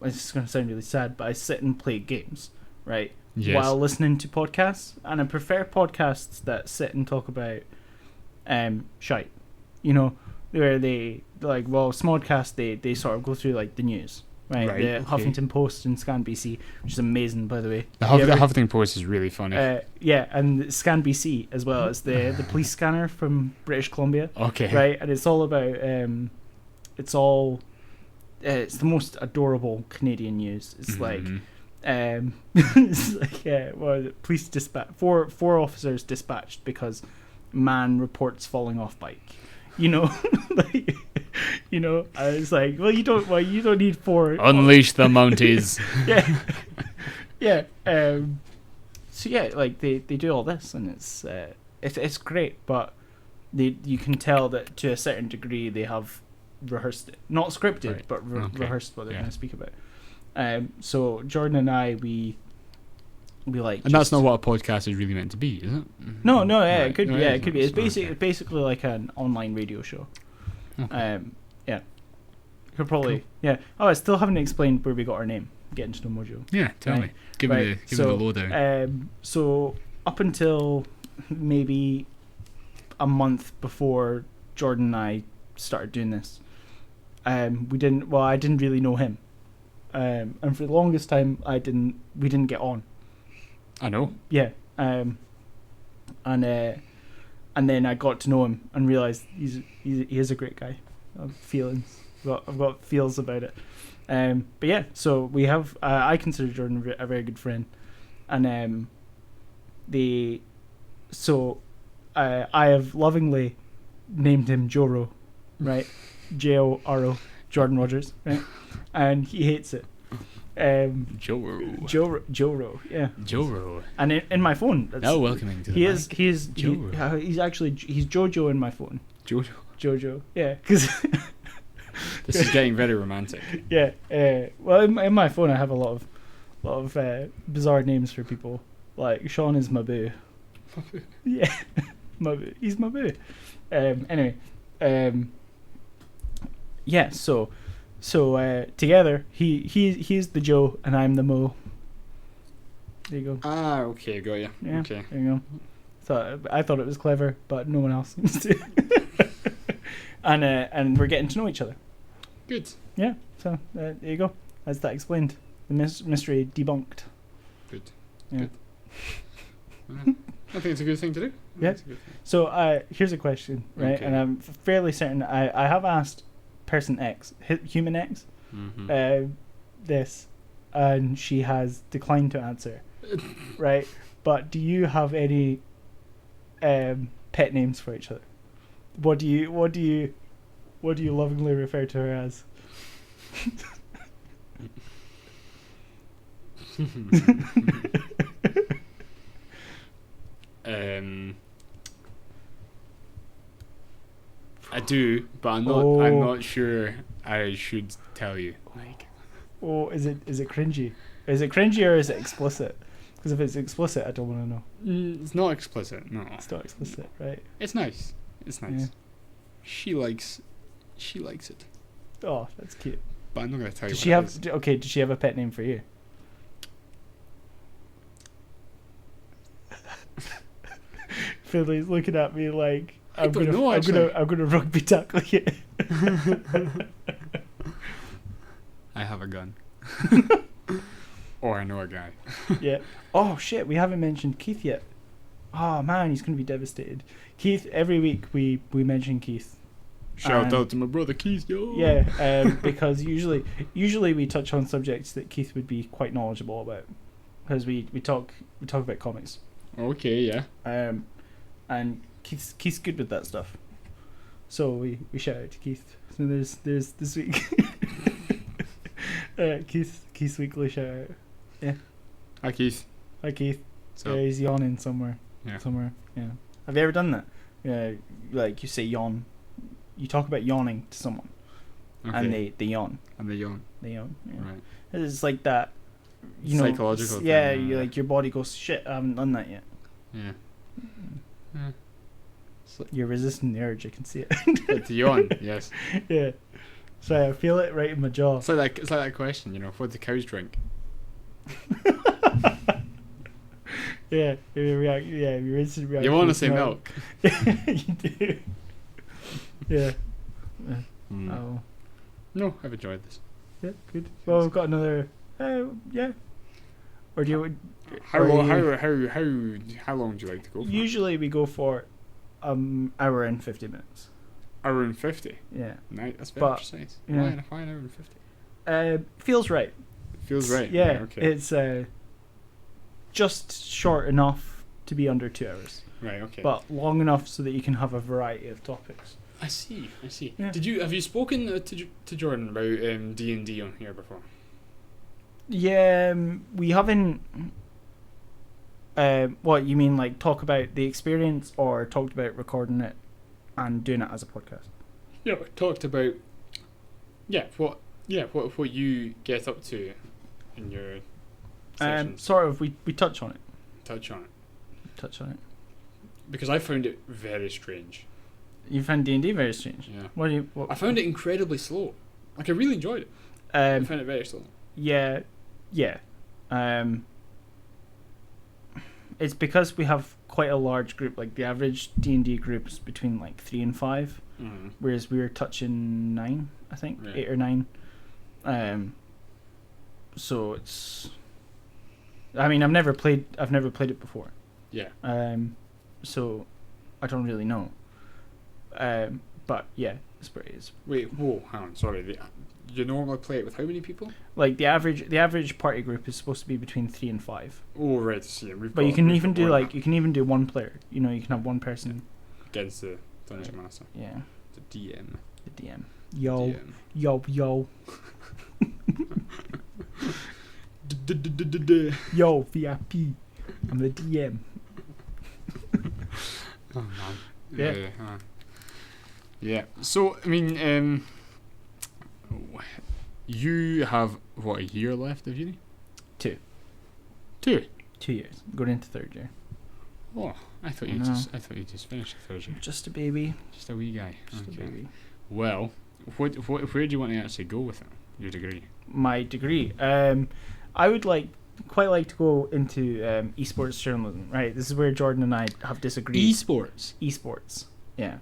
it's going to sound really sad, but I sit and play games, right?
Yes.
While listening to podcasts, and I prefer podcasts that sit and talk about shite, where they Smodcast they sort of go through like the news, right?
Right,
The
okay.
Huffington Post and Scan BC, which is amazing, by the way.
The
Have you ever-
Huffington Post is really funny.
yeah, and Scan BC as well as the police scanner from British Columbia,
Okay.
right? And it's all about it's the most adorable Canadian news. It's like it's like police dispatch four officers dispatched because man reports falling off bike. Like, I was like, well, you don't need 4.
Unleash the Mounties.
yeah. So yeah, like they do all this, and it's great, but you can tell that to a certain degree they have rehearsed it, not scripted,
Right.
but rehearsed what they're
Yeah.
going to speak about. So Jordan and I, we like,
And that's not what a podcast is really meant to be, is it?
no, yeah,
Right.
it could be,
No,
yeah,
is
it could
not.
be. It's
Okay.
basically like an online radio show.
Okay.
Yeah, could probably,
Cool.
yeah. Oh, I still haven't explained where we got our name. Getting to know Mojo.
Yeah, tell
Right.
me. Give me
Right.
the lowdown.
So up until maybe a month before Jordan and I started doing this, I didn't really know him, and for the longest time we didn't get on.
I know.
Yeah, and then I got to know him and realized he is a great guy. I've feelings. I've got feels about it. But yeah, so we have. I consider Jordan a very good friend, and I have lovingly named him Joro, right? Joro, Jordan Rogers, right? And he hates it. Joro, yeah.
Joro.
And in my phone,
Now welcoming to the mic.
he's
Joro.
he's Jojo in my phone.
Jojo.
Yeah, because
This is getting very romantic.
yeah. Well, in my phone, I have a lot of bizarre names for people. Like Sean is my boo. Yeah, my boo. He's my boo. Anyway, yeah. So together, he's the Joe and I'm the Mo. There you go.
Ah, okay, got you.
Yeah.
Okay.
There you go. I thought it was clever, but no one else seems to. And we're getting to know each other.
Good.
Yeah. So there you go. That's that explained. The mystery debunked.
Good.
Yeah.
Good. I think it's a good thing to do.
Yeah.
It's a good thing.
So here's a question, right?
Okay.
And I'm fairly certain I have asked person X, human X,
Mhm.
this, and she has declined to answer, right? But do you have any pet names for each other? What do you lovingly refer to her as?
I do, but I'm not sure I should tell you. Like,
Oh, is it cringy? Is it cringy or is it explicit? Because if it's explicit, I don't want to know.
it's not explicit. No,
It's not explicit, right?
it's nice. It's nice.
Yeah.
She likes it,
Oh, that's cute.
but I'm not gonna tell you.
Does she have? Okay, does she have a pet name for you? Finlay's looking at me like I'm gonna rugby tackle you.
I have a gun. Or I know a guy.
Yeah. Oh shit, we haven't mentioned Keith yet. Oh man, he's gonna be devastated. Keith, every week we mention Keith.
Shout out to my brother Keith, yo.
Yeah, because usually we touch on subjects that Keith would be quite knowledgeable about, because we talk about comics.
Okay, yeah.
And Keith's good with that stuff. So we shout out to Keith. So there's this week. Keith's weekly shout out. Yeah.
Hi Keith.
Hi Keith.
So
Yeah, he's yawning somewhere.
Yeah.
Somewhere. Yeah. Have you ever done that? Yeah. Like you say yawn. You talk about yawning to someone,
okay.
and they yawn.
And they yawn.
They yawn. Yeah.
Right.
It's like that. You know.
Psychological thing,
Yeah.
yeah.
You like your body goes shit. I haven't done that yet.
Yeah. Yeah.
You're resisting the urge. I can see it.
But to yawn, yes.
Yeah. So I feel it right in my jaw.
It's like that question, you know, what do cows drink?
Yeah. Your instant reaction.
You want to
is
say
no.
milk?
You do. Yeah.
Mm.
Oh.
No, I've enjoyed this.
Yeah. Good. Well, we've got another. Yeah. Or do you?
How
or
long?
you-
How long do you like to go for?
Usually we go for hour and 50 minutes.
Hour and 50.
Yeah.
Nice. That's very
But,
precise.
yeah.
Why an hour and 50?
Feels right.
Feels right.
Yeah.
Okay.
It's just short enough to be under 2 hours,
Right. Okay.
but long enough so that you can have a variety of topics.
I see.
Yeah.
Have you spoken to Jordan about D&D on here before?
Yeah, we haven't. What you mean, like talk about the experience, or talked about recording it and doing it as a podcast.
Yeah, we talked about what you get up to in your sessions.
Sort of. We touch on it.
Touch on it because I found it very strange.
You found D&D very strange.
Yeah.
What?
I found it incredibly slow. Like I really enjoyed it. I found it very slow.
Yeah. It's because we have quite a large group. Like the average D&D group is between like 3 and 5, whereas we were touching 9, I think,
Right.
8 or 9. So it's. I mean, I've never played it before.
Yeah.
So I don't really know. But yeah, it's
Wait, whoa, hang on, sorry. You normally play it with how many people?
like the average party group is supposed to be between 3 and 5.
Oh, right. See,
But you can even do one player. You know, you can have one person
against the dungeon master.
Yeah.
The DM.
The DM. Yo.
DM.
Yo. Yo, VIP. I'm the DM.
Oh man.
Yeah.
Yeah. So I mean, you have what, a year left of uni?
2.
2
years. Going into 3rd year.
Oh, I thought you just finished the 3rd year.
Just a baby.
Just a wee guy.
Just a baby.
Well, where do you want to actually go with it? Your degree?
My degree. I would quite like to go into esports journalism. Right. This is where Jordan and I have disagreed. Esports. Yeah.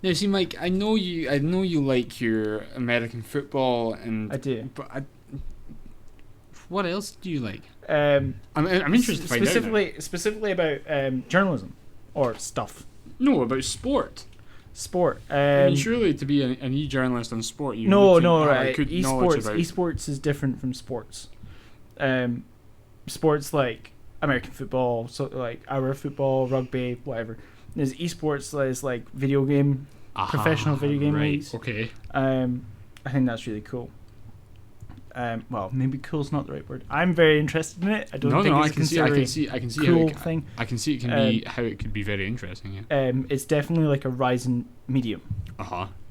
Now, see, Mike, I know you like your American football, and
I do.
But what else do you like?
I'm
interested to find out.
Specifically about journalism or stuff.
No, about sport.
Sport.
I mean, surely to be an e-journalist on sport, you
right.
good knowledge about.
Esports is different from sports. Sports like American football, so like our football, rugby, whatever. There's esports that is like video game, professional video game leagues.
Okay.
I think that's really cool. Well, maybe cool's not the right word. I'm very interested in it. I don't think it's
I can see
cool
how
thing.
I can see it can be how it could be very interesting. Yeah.
It's definitely like a rising medium.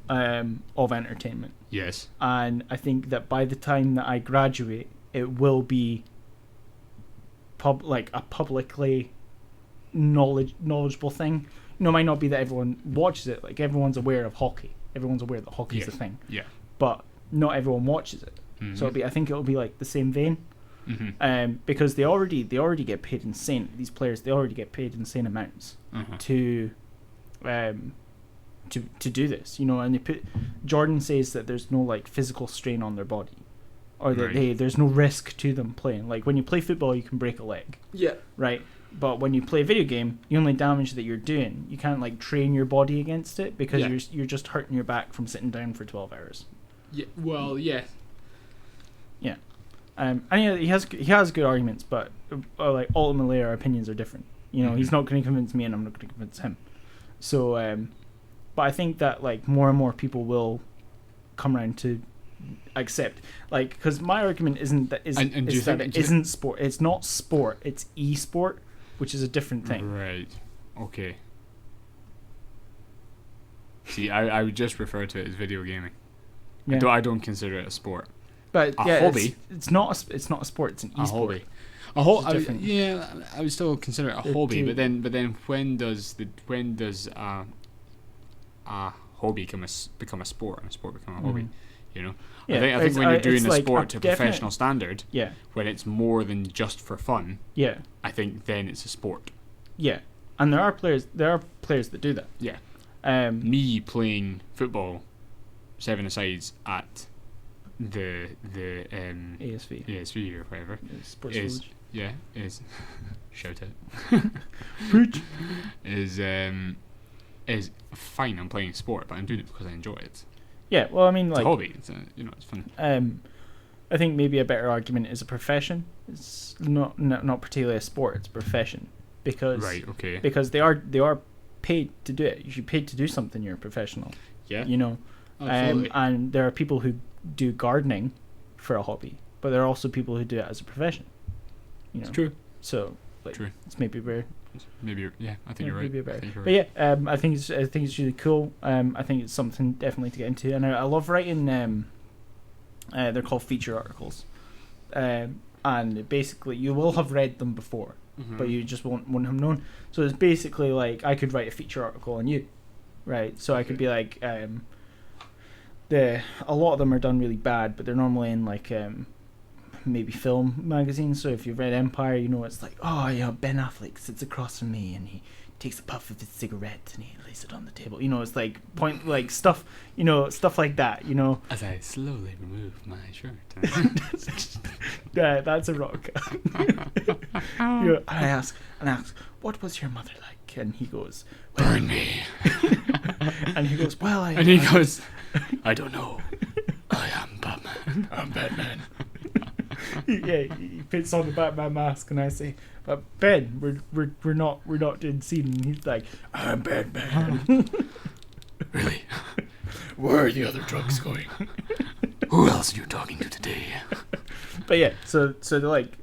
Of entertainment.
Yes. And
I think that by the time that I graduate, it will be a publicly knowledgeable thing. You know, it might not be that everyone watches it. Like everyone's aware of hockey. Everyone's aware that hockey is a thing.
Yeah.
But not everyone watches it. Mm-hmm. So I think it'll be like the same vein. Mm-hmm. Because they already get paid insane. These players, they already get paid insane amounts to do this. You know, and Jordan says that there's no like physical strain on their body, or that there's no risk to them playing. Like when you play football, you can break a leg.
Yeah. Right.
But when you play a video game, the only damage that you're doing, you can't like train your body against it because you're just hurting your back from sitting down for 12 hours.
Yeah. Well, yeah.
Yeah. And yeah, he has good arguments, but like ultimately our opinions are different. You know, he's not going to convince me, and I'm not going to convince him. So, but I think that like more and more people will come around to accept, like, because my argument isn't that it isn't sport. It's not sport. It's e-sport, which is a different thing.
Right. Okay. See, I would just refer to it as video gaming. Yeah. I don't consider it a sport.
But a hobby. It's not a sport. It's an e-sport.
A hobby. I would still consider it a hobby. But then when does a hobby become a sport and a sport become a hobby? You know, I think when you're doing a sport to a professional standard, when it's more than just for fun, I think then it's a sport. Yeah,
and there are players that do that.
Yeah. Me playing football 7-a-sides at the ASV or whatever
Sports
is
Village.
Is shout out
Preach.
is fine. I'm playing sport, but I'm doing it because I enjoy it.
Yeah, well, I mean,
it's
like
a hobby. It's it's fun.
I think maybe a better argument is a profession. It's not particularly a sport. It's a profession because because they are paid to do it. You're paid to do something. You're a professional.
Yeah.
You know. And there are people who do gardening for a hobby, but there are also people who do it as a profession. You know?
It's true.
So, like,
true.
It's maybe where
Maybe I think you're right.
Maybe better.
I think you're
But
right.
yeah, I think it's really cool. I think it's something definitely to get into, and I love writing. They're called feature articles, and basically you will have read them before, but you just won't have known. So it's basically like I could write a feature article on you, right? So I could be like, a lot of them are done really bad, but they're normally in like maybe film magazines. So if you've read Empire, you know it's like, oh yeah, Ben Affleck sits across from me and he takes a puff of his cigarette and he lays it on the table. You know, it's like stuff. You know, stuff like that. You know,
As I slowly remove my shirt.
yeah, that's a rock. I ask, what was your mother like? And he goes,
Burn me.
and he goes, well,
And he goes, I don't know. I am Batman.
I'm Batman. Yeah, he puts on the Batman mask, and I say, "But Ben, we're not doing scene." And he's like, "I'm Batman."
Really?
Where are the other drugs going?
Who else are you talking to today?
But yeah, so they're like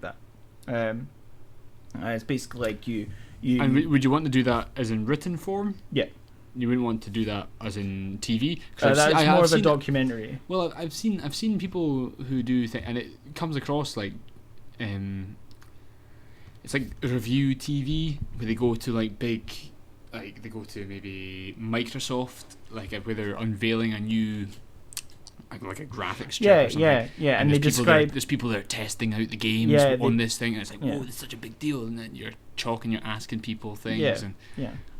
that. It's basically like you.
And would you want to do that as in written form?
Yeah.
You wouldn't want to do that as in TV.
That's more of a documentary.
Well, I've seen people who do things, and it comes across like, it's like review TV where they go to like big, like they go to maybe Microsoft, like where they're unveiling a new, like a graphics chip or something.
Yeah, and they describe.
There's people that are testing out the games on this thing, and it's like, oh, it's such a big deal, and then you're talking, you're asking people things, and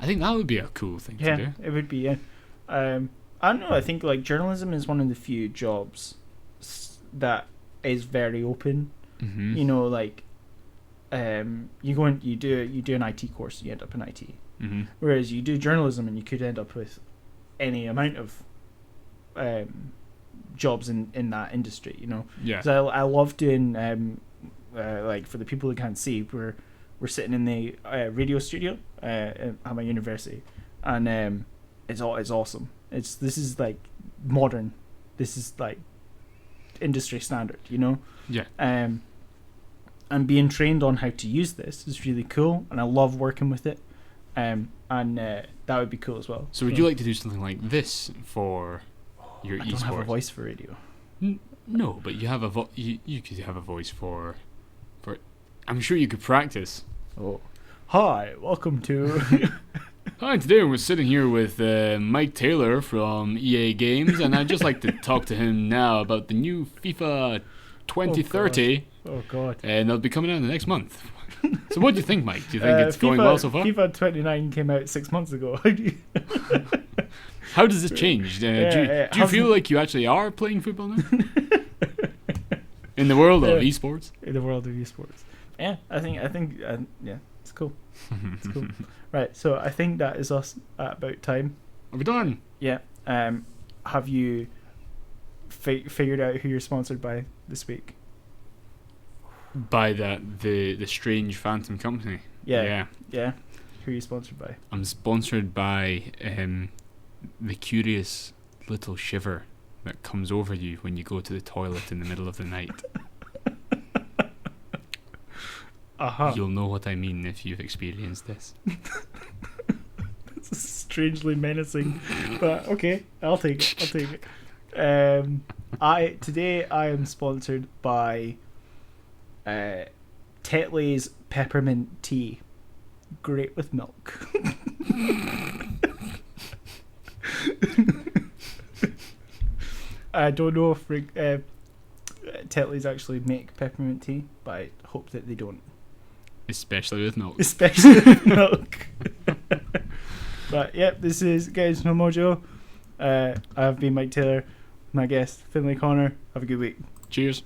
I think that would be a cool thing to do.
It would be. Yeah, I don't know. I think like journalism is one of the few jobs that is very open.
Mm-hmm.
You know, like, you go and you do an IT course, you end up in IT.
Mm-hmm.
Whereas you do journalism, and you could end up with any amount of jobs in that industry. You know.
Yeah.
So I love doing like, for the people who can't see, we're sitting in the radio studio at my university, and it's awesome. This is like modern. This is like industry standard, you know.
Yeah.
And being trained on how to use this is really cool, and I love working with it. And that would be cool as well.
So would you like to do something like this for your
I
esports?
don't have a voice for radio.
No, but you have you could have a voice for. I'm sure you could practice.
Oh, hi, welcome to.
Hi, today we're sitting here with Mike Taylor from EA Games, and I'd just like to talk to him now about the new FIFA 2030.
Oh God!
And they'll be coming out in the next month. So what do you think, Mike? Do you think it's going well so far?
FIFA 29 came out 6 months ago.
How does this change? Do you feel like you actually are playing football now? In the world of esports?
In the world of esports. Yeah, I think yeah, it's cool. It's cool. Right, so I think that is us at about time.
Are we done?
Yeah. Have you figured out who you're sponsored by this week?
By the strange phantom company.
Yeah. Who are you sponsored by?
I'm sponsored by the curious little shiver that comes over you when you go to the toilet in the middle of the night. You'll know what I mean if you've experienced this.
This is strangely menacing, but okay, I'll take it. Today I am sponsored by Tetley's peppermint tea, great with milk. I don't know if Tetley's actually make peppermint tea, but I hope that they don't.
Especially with milk.
Especially with milk. But yep, this is Guys from Mojo. I've been Mike Taylor, my guest Finlay Conner. Have a good week.
Cheers.